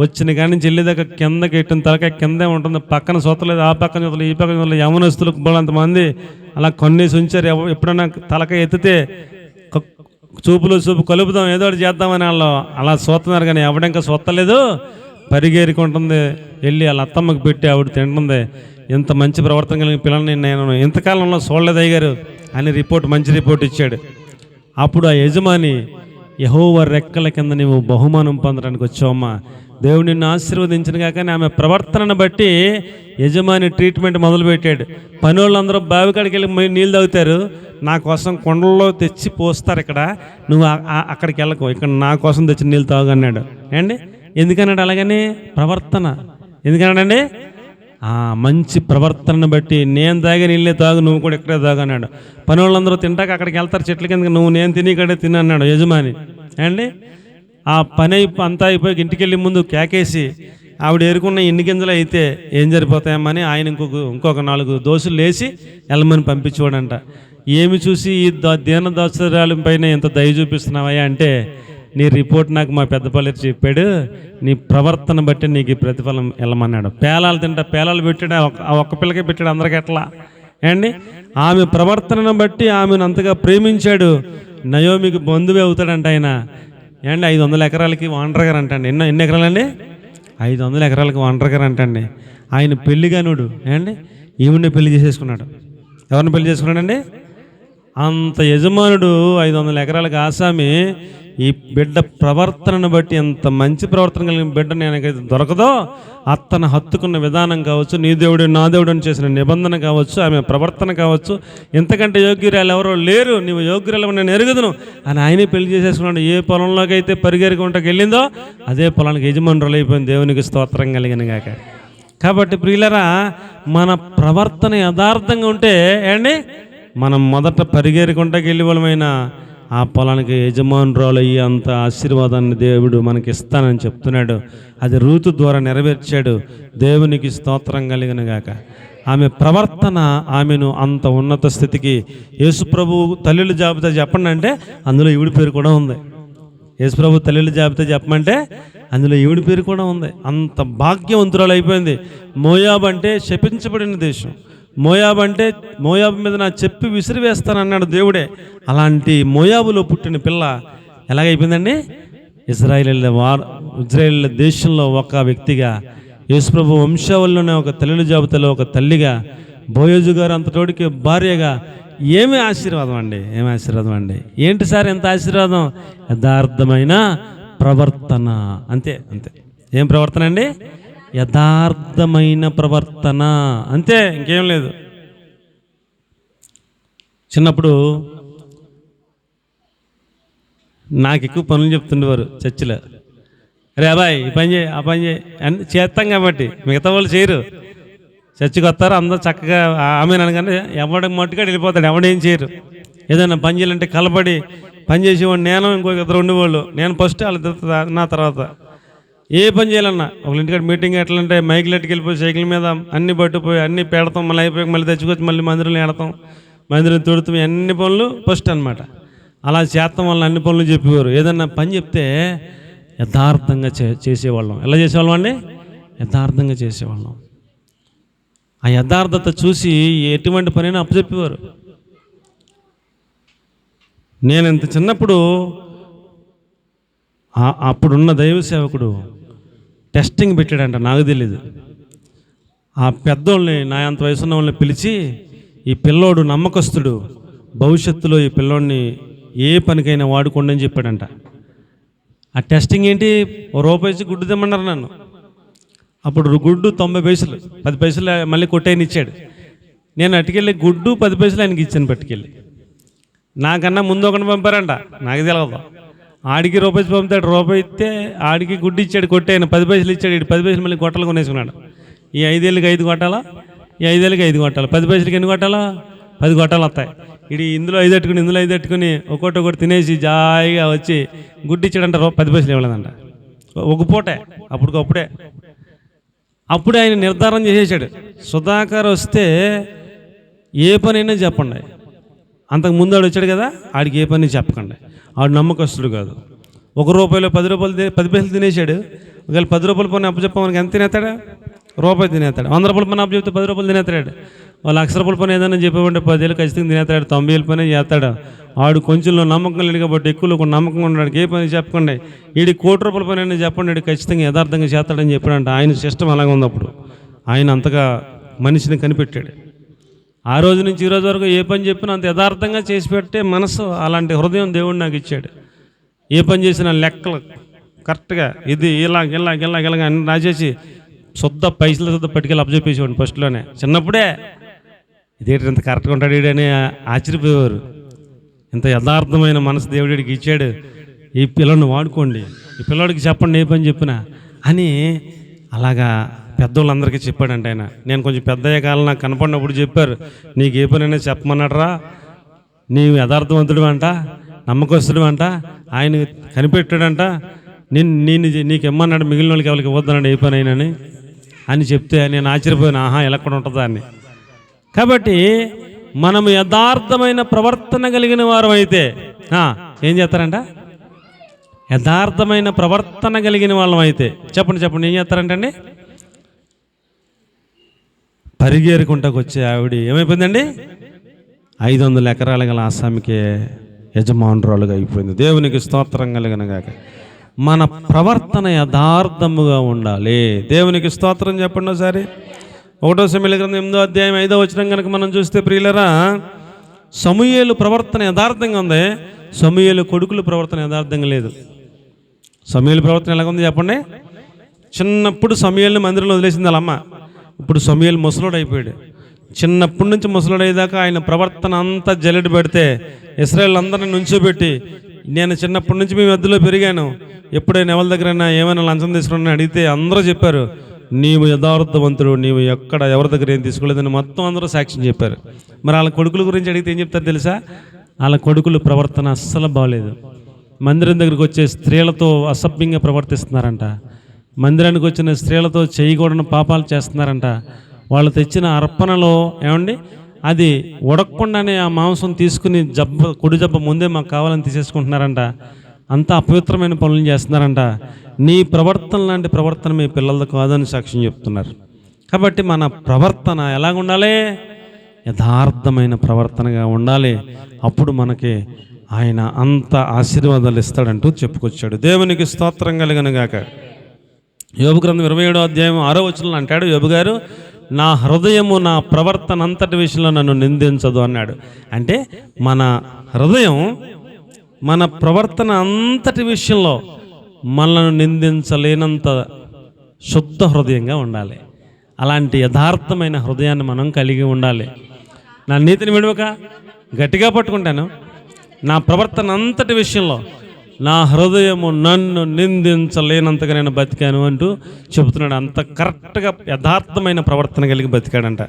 వచ్చిన కానీ నుంచి వెళ్ళేదాకా కిందకి ఎట్టిన తలకాయ కిందే ఉంటుంది, పక్కన సొత్తలేదు, ఆ పక్కన చూతలేదు, ఈ పక్కన చూతలేదు, యవనస్తులకు బోలంతమంది అలా కొన్నేసి ఉంచారు. ఎప్పుడైనా తలకాయ ఎత్తితే చూపు కలుపుదాం ఏదో ఒకటి చేద్దామని వాళ్ళు అలా చూస్తున్నారు. కానీ ఎవడంకా సొత్తలేదు, పరిగేరుకుంటుంది, వెళ్ళి వాళ్ళ అత్తమ్మకి పెట్టి ఆవిడ తింటుంది. ఇంత మంచి ప్రవర్తన కలిగిన పిల్లల్ని నేను ఇంతకాలంలో చూడలేదు అయ్యారు అని మంచి రిపోర్ట్ ఇచ్చాడు. అప్పుడు ఆ యజమాని, యెహోవా రెక్కల కింద నీవు బహుమానం పొందడానికి వచ్చావమ్మా, దేవుడు నిన్ను ఆశీర్వదించిన కాక ఆమె ప్రవర్తనను బట్టి యజమాని ట్రీట్మెంట్ మొదలుపెట్టాడు. పని వాళ్ళందరూ బావికాడికి వెళ్ళి నీళ్ళు తాగుతారు, నా కోసం కొండల్లో తెచ్చి పోస్తారు, ఇక్కడ నువ్వు అక్కడికి వెళ్ళకు, ఇక్కడ నా కోసం తెచ్చి నీళ్ళు తాగు అన్నాడు. ఏండి ఎందుకన్నాడు అలాగని? ప్రవర్తన. ఎందుకన్నాడండి? మంచి ప్రవర్తనను బట్టి నేను తాగే నీళ్ళే తాగు, నువ్వు కూడా ఇక్కడే తాగు అన్నాడు. పని వాళ్ళందరూ తింటాక అక్కడికి వెళ్తారు చెట్ల కింద, నువ్వు నేను తిని ఇక్కడే తిని అన్నాడు యజమాని. అండి ఆ పని అంతా అయిపోయి ఇంటికి వెళ్ళి ముందు కేకేసి ఆవిడ ఏరుకున్న ఎన్ని గింజలు అయితే ఏం సరిపోతాయమ్మని ఆయన ఇంకొక 4 దోశలు వేసి వెళ్ళమని పంపించేవాడంట. ఏమి చూసి ఈ దీన దాసరాల పైన ఎంత దయ చూపిస్తున్నావయ్యా అంటే, నీ రిపోర్ట్ నాకు మా పెద్దపల్లి చెప్పాడు, నీ ప్రవర్తన బట్టి నీకు ప్రతిఫలం వెళ్ళమన్నాడు. పేలాలు తింటా పేలాలు పెట్టాడు, ఆ ఒక్క పిల్లకే పెట్టాడు, అందరికీ ఎట్లా అండి? ఆమె ప్రవర్తనను బట్టి ఆమెను అంతగా ప్రేమించాడు. నయోమికి బంధువే అవుతాడంట ఆయన. అండి 500 ఎకరాలకి వాండర్ గారు అంటండి. ఎన్ని ఎకరాలండి? 500 ఎకరాలకి వాండర్ గారు అంటండి. ఆయన పెళ్లిగానుడు అండి, ఈవిడ్ని పెళ్లి చేసేసుకున్నాడు. ఎవరిని పెళ్లి చేసుకున్నాడండి? అంత యజమానుడు 500 ఎకరాలకు ఆసామి. ఈ బిడ్డ ప్రవర్తనను బట్టి ఎంత మంచి ప్రవర్తన కలిగిన బిడ్డ నేనైతే దొరకదో, అత్తను హత్తుకున్న విధానం కావచ్చు, నీ దేవుడు నా దేవుడు అని చేసిన నిబంధన కావచ్చు, ఆమె ప్రవర్తన కావచ్చు, ఎంతకంటే యోగ్యురాలు ఎవరో లేరు, నీవు యోగ్యురాలు నేను ఎరుగుదును అని ఆయనే పెళ్లి చేసేసుకున్నాడు. ఏ పొలంలోకి అయితే పరిగెరుకుంటకి వెళ్ళిందో అదే పొలానికి యజమానురాలు అయిపోయింది. దేవునికి స్తోత్రం కలిగిన గాక. కాబట్టి ప్రియులరా, మన ప్రవర్తన యథార్థంగా ఉంటే ఏండి, మనం మొదట పరిగెరుకుంటకి వెళ్ళి వాళ్ళమైన ఆ పొలానికి యజమానురాలు అయ్యి అంత ఆశీర్వాదాన్ని దేవుడు మనకి ఇస్తానని చెప్తున్నాడు. అది రూతు ద్వారా నెరవేర్చాడు. దేవునికి స్తోత్రం కలిగిన గాక. ఆమె ప్రవర్తన ఆమెను అంత ఉన్నత స్థితికి, యేసుప్రభు తల్లుల జాబితా చెప్పండి అంటే అందులో ఈవిడి పేరు కూడా ఉంది. యేసుప్రభు తల్లుల జాబితా చెప్పమంటే అందులో ఈవిడి పేరు కూడా ఉంది. అంత భాగ్యవంతురాలు అయిపోయింది. మోయాబు అంటే శపించబడిన దేశం. మోయాబు అంటే మోయాబు మీద నా చెప్పి విసిరివేస్తానన్నాడు దేవుడే. అలాంటి మోయాబులో పుట్టిన పిల్ల ఎలాగైపోయిందండి? ఇజ్రాయేల్ దేశంలో ఒక వ్యక్తిగా, యేసుప్రభు వంశావళిలోనే ఒక తల్లుల జాబితాలో ఒక తల్లిగా, బోయజు గారు అంతటోడికి భార్యగా. ఏమి ఆశీర్వాదం అండి, ఏమి ఆశీర్వాదం అండి. ఏంటి సార్ ఎంత ఆశీర్వాదం? యథార్థమైన ప్రవర్తన. అంతే అంతే. ఏం ప్రవర్తన అండి? యథార్థమైన ప్రవర్తన, అంతే, ఇంకేం లేదు. చిన్నప్పుడు నాకు ఎక్కువ పనులు చెప్తుండేవారు చర్చిలో. అరే అబ్బాయి ఈ పని చేయి, ఆ పని చేయి అని చేస్తాం కాబట్టి మిగతా వాళ్ళు చేయరు. చర్చికి వస్తారు అందరూ చక్కగా ఆమె అనగానే ఎవడికి మట్టుగా వెళ్ళిపోతాడు, ఎవడేం చేయరు. ఏదైనా పని చేయాలంటే కలబడి పని చేసేవాడు నేను, ఇంకొక 2 ఉండేవాళ్ళు. నేను ఫస్ట్ వాళ్ళు నా తర్వాత ఏ పని చేయాలన్నా. ఒక ఇంటికాడ మీటింగ్ ఎట్లంటే మైకులు ఎట్టుకెళ్ళిపోయి సైకిల్ మీద అన్ని పట్టుపోయి అన్నీ పెడతాం, మళ్ళీ అయిపోయి మళ్ళీ తెచ్చుకొచ్చి మళ్ళీ మందిరంలో ఏడతాం, మందిరం తొడుతాం, అన్ని పనులు ఫస్ట్ అనమాట. అలా చేస్తాం వల్ల అన్ని పనులు చెప్పేవారు. ఏదన్నా పని చెప్తే యథార్థంగా చేసేవాళ్ళం. ఎలా చేసేవాళ్ళం అండి? యథార్థంగా చేసేవాళ్ళం. ఆ యథార్థత చూసి ఎటువంటి పనైనా అప్పచెప్పేవారు. నేను ఇంత చిన్నప్పుడు అప్పుడున్న దైవ సేవకుడు టెస్టింగ్ పెట్టాడంట, నాకు తెలీదు. ఆ పెద్దోళ్ళని, నా అంత వయసున్న వాళ్ళని పిలిచి, ఈ పిల్లోడు నమ్మకస్తుడు, భవిష్యత్తులో ఈ పిల్లోడిని ఏ పనికైనా వాడుకోండి అని చెప్పాడంట. ఆ టెస్టింగ్ ఏంటి? ₹1 గుడ్డు తెమ్మన్నారు నన్ను. అప్పుడు గుడ్డు 90 పైసలు, 10 పైసలు మళ్ళీ కొట్టేయని ఇచ్చాడు. నేను అటుకెళ్ళి గుడ్డు 10 పైసలు ఆయనకి ఇచ్చాను పట్టుకెళ్ళి. నాకన్నా ముందు ఒకటి పంపారంట, నాకు తెలియదు. ఆడికి ₹1 పంపుతాడు, ₹1 ఇస్తే ఆడికి గుడ్డు ఇచ్చాడు, కొట్టేయను 10 పైసలు ఇచ్చాడు. 10 పైసలు మళ్ళీ గొట్టలు కొనేసుకున్నాడు. ఈ 5 ఏళ్ళకి 5 కొట్టాలా, ఈ 5 ఏళ్ళకి 5 కొట్టాలి, 10 పైసలకి ఎన్ని కొట్టాలా? 10 కొట్టాలు వస్తాయి. ఇది ఇందులో 5 పెట్టుకుని ఇందులో 5 పెట్టుకుని ఒకటి తినేసి జాయిగా వచ్చి గుడ్డు ఇచ్చాడంట, 10 పైసలు ఇవ్వలేదంట. ఒక పూటే అప్పుడే ఆయన నిర్ధారణ చేసేసాడు, సుధాకర్ వస్తే ఏ పనైనా చెప్పండి. అంతకు ముందు ఆడు వచ్చాడు కదా, ఆడికి ఏ పని చెప్పకండి. ఆడు నమ్మకస్తుడు కాదు. ₹1 ₹10 10 పైసలు తినేసాడు. ఒకవేళ ₹10 పని అప్పచెప్పమనికి ఎంత తినేస్తాడు? ₹1 తినేస్తాడు. ₹100 పని అప్పచెప్తే ₹10 తినేస్తాడు. ₹1,00,000 పని ఏదైనా చెప్పేవంటే 10 ఏళ్ళు ఖచ్చితంగా తినేస్తాడు. 90,000 పని చేస్తాడు. ఆడు కొంచెంలో నమ్మకం లేదు కాబట్టి ఎక్కువలో కొన్ని నమ్మకంగా ఉన్నాడు. ఏ పని చెప్పకండి. వీడి ₹1,00,00,000 పని అయినా చెప్పండి, వీడు ఖచ్చితంగా యథార్థంగా చేస్తాడని చెప్పాడంట. ఆయన సిస్టమ్ అలాగే ఉంది. అప్పుడు ఆయన అంతగా మనిషిని కనిపెట్టాడు. ఆ రోజు నుంచి ఈ రోజు వరకు ఏ పని చెప్పినా అంత యథార్థంగా చేసి పెట్టే మనసు, అలాంటి హృదయం దేవుడు నాకు ఇచ్చాడు. ఏ పని చేసినా లెక్కలు కరెక్ట్గా ఇది ఇలాగ అన్ని రాసేసి శుద్ధ పైసలు పట్టుకెళ్ళి అప్పచెప్పేసేవాడు ఫస్ట్లోనే. చిన్నప్పుడే ఇదేంటి ఇంత కరెక్ట్గా ఉంటాడు వీడని ఆశ్చర్యపోయేవారు. ఇంత యథార్థమైన మనసు దేవుడికి ఇచ్చాడు. ఈ పిల్లని వాడుకోండి, ఈ పిల్లడికి చెప్పండి ఏ పని చెప్పినా అని అలాగా పెద్దోళ్ళందరికీ చెప్పాడంట ఆయన. నేను కొంచెం పెద్దయ్యే కాలం నాకు కనపడినప్పుడు చెప్పారు, నీకు ఏ పనైనా చెప్పమన్నాడరా, నీవు యథార్థవంతుడు అంట, నమ్మకస్తుడు అంట, ఆయన కనిపెట్టాడంట, నీకు ఇమ్మన్నాడు, మిగిలిన వాళ్ళకి ఎవరికి ఇవ్వద్దన్నాడు ఏ పని అయినా అని చెప్తే నేను ఆశ్చర్యపోయాను. ఆహా, ఎలా కూడా ఉంటుందా అని. కాబట్టి మనం యథార్థమైన ప్రవర్తన కలిగిన వారం అయితే ఏం చేస్తారంట? యథార్థమైన ప్రవర్తన కలిగిన వాళ్ళం అయితే చెప్పండి ఏం చేస్తారంటండి? పరిగేరుకుంటాకు వచ్చే ఆవిడ ఏమైపోయిందండి? 500 ఎకరాల గల ఆసామికే యజమానురాలుగా అయిపోయింది. దేవునికి స్తోత్రం కలిగినగాక. మన ప్రవర్తన యథార్థముగా ఉండాలి. దేవునికి స్తోత్రం చెప్పండి ఒకసారి. 1 సమూయేలు గ్రంథం 8వ అధ్యాయం 5వ వచనం కనుక మనం చూస్తే, ప్రియులరా, సమూయేలు ప్రవర్తన యథార్థంగా ఉంది, సమూయేలు కొడుకుల ప్రవర్తన యథార్థంగా లేదు. సమూయేలు ప్రవర్తన ఎలాగుంది చెప్పండి? చిన్నప్పుడు సమూయేలుని మందిరంలో వదిలేసింది వాళ్ళ అమ్మ. ఇప్పుడు సమూయేలు ముసలోడు అయిపోయాడు. చిన్నప్పటి నుంచి ముసలోడు అయ్యేదాకా ఆయన ప్రవర్తన అంతా జల్లెడ పెడితే ఇశ్రాయేలు అందరిని నుంచోబెట్టి, నేను చిన్నప్పటి నుంచి మీ మధ్యలో పెరిగాను, ఎప్పుడైనా ఎవరి దగ్గరైనా ఏమైనా లంచం తీసుకుని అడిగితే అందరూ చెప్పారు, నీవు యథార్థవంతుడు, నీవు ఎవరి దగ్గర ఏం తీసుకోలేదని మొత్తం అందరూ సాక్ష్యం చెప్పారు. మరి వాళ్ళ కొడుకుల గురించి అడిగితే ఏం చెప్తారు తెలుసా? వాళ్ళ కొడుకుల ప్రవర్తన అస్సలు బాగలేదు. మందిరం దగ్గరికి వచ్చే స్త్రీలతో అసభ్యంగా ప్రవర్తిస్తున్నారంట. మందిరానికి వచ్చిన స్త్రీలతో చేయకూడని పాపాలు చేస్తున్నారంట. వాళ్ళు తెచ్చిన అర్పణలో ఏమండి, అది ఉడకకుండానే ఆ మాంసం తీసుకుని కుడి జబ్బ ముందే మాకు కావాలని తీసేసుకుంటున్నారంట. అంతా అపవిత్రమైన పనులు చేస్తున్నారంట. నీ ప్రవర్తన లాంటి ప్రవర్తన మీ పిల్లలతో కాదని సాక్ష్యం చెప్తున్నారు. కాబట్టి మన ప్రవర్తన ఎలాగ ఉండాలి? యథార్థమైన ప్రవర్తనగా ఉండాలి. అప్పుడు మనకి ఆయన అంత ఆశీర్వాదాలు ఇస్తాడంటూ చెప్పుకొచ్చాడు. దేవునికి స్తోత్రం కలుగునుగాక. యోబు గ్రంథం 27వ అధ్యాయం 6వ వచనంలో అంటాడు యోబు గారు, నా హృదయము నా ప్రవర్తన అంతటి విషయంలో నన్ను నిందించదు అన్నాడు. అంటే మన హృదయం మన ప్రవర్తన అంతటి విషయంలో మనల్ని నిందించలేనంత శుద్ధ హృదయంగా ఉండాలి. అలాంటి యథార్థమైన హృదయాన్ని మనం కలిగి ఉండాలి. నా నీతిని విడవక గట్టిగా పట్టుకుంటాను, నా ప్రవర్తన అంతటి విషయంలో నా హృదయము నన్ను నిందించలేనంతగా నేను బతికాను అంటూ చెబుతున్నాడు. అంత కరెక్ట్గా యథార్థమైన ప్రవర్తన కలిగి బతికాడంట.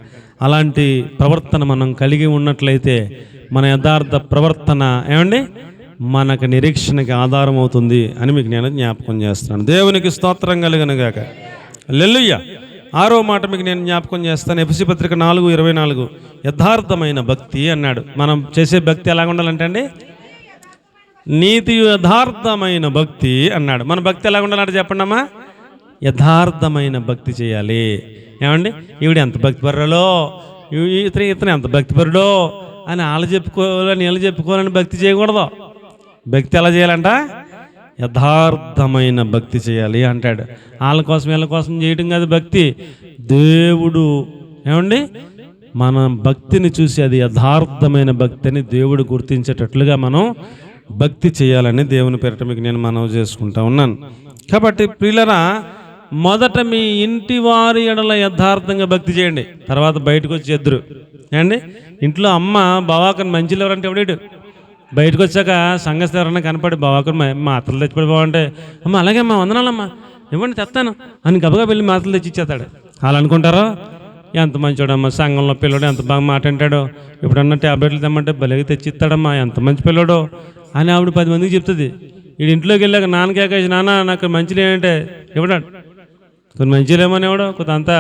అలాంటి ప్రవర్తన మనం కలిగి ఉన్నట్లయితే మన యథార్థ ప్రవర్తన ఏమండి మనకు నిరీక్షణకి ఆధారం అవుతుంది అని మీకు నేను జ్ఞాపకం చేస్తున్నాను. దేవునికి స్తోత్రం కలుగునుగాక. హల్లెలూయా. 6వ మాట మీకు నేను జ్ఞాపకం చేస్తాను. ఎఫెసీ పత్రిక 4:24 యథార్థమైన భక్తి అన్నాడు. మనం చేసే భక్తి ఎలాగ ఉండాలంటే అండి, నీతి యథార్థమైన భక్తి అన్నాడు. మన భక్తి ఎలా ఉండాలంటే చెప్పండి అమ్మా, యథార్థమైన భక్తి చేయాలి. ఏమండి, ఈవిడ ఎంత భక్తిపరులో, ఇతను ఎంత భక్తిపరుడో అని వాళ్ళు చెప్పుకోవాలని వీళ్ళు చెప్పుకోవాలని భక్తి చేయకూడదు. భక్తి ఎలా చేయాలంట, యథార్థమైన భక్తి చేయాలి అంటాడు. వాళ్ళ కోసం వీళ్ళ కోసం చేయడం కాదు భక్తి. దేవుడు ఏమండి మన భక్తిని చూసి అది యథార్థమైన భక్తి అని దేవుడు గుర్తించేటట్లుగా మనం భక్తి చేయాలని దేవుని పేరిట మీకు నేను మనవి చేసుకుంటా ఉన్నాను. కాబట్టి ప్రియులరా, మొదట మీ ఇంటి వారి ఎడల యథార్థంగా భక్తి చేయండి, తర్వాత బయటకు వచ్చి ఎదురు. ఏమండి, ఇంట్లో అమ్మ బావాకని మంచిలు ఎవరంటే ఎవడేడు, బయటకు వచ్చాక సంఘస్థ ఎవరన్నా కనపడి బావాకని మాత్రలు తెచ్చిపడి బావంటే, అమ్మ అలాగే అమ్మ వందనాలమ్మా ఇవ్వండి తెస్తాను అని గబగా వెళ్ళి మాత్రలు తెచ్చి ఇచ్చేస్తాడు. అలా అనుకుంటారో, ఎంత మంచోడమ్మా, సంఘంలో పిల్లడు ఎంత బాగా మాట అంటాడో, ఇప్పుడన్నా ట్యాబ్లెట్లు తెమ్మంటే భలేగా తెచ్చి ఇస్తాడమ్మా, ఎంత మంచి పిల్లడో అని ఆవిడ 10 మందికి చెప్తుంది. వీడి ఇంట్లోకి వెళ్ళాక నాన్నకేకేసి నాన్న నాకు మంచిలు ఏంటంటే ఇవ్వడాడు, కొన్ని మంచిలు ఏమన్నా ఇవ్వడం, కొంత అంతా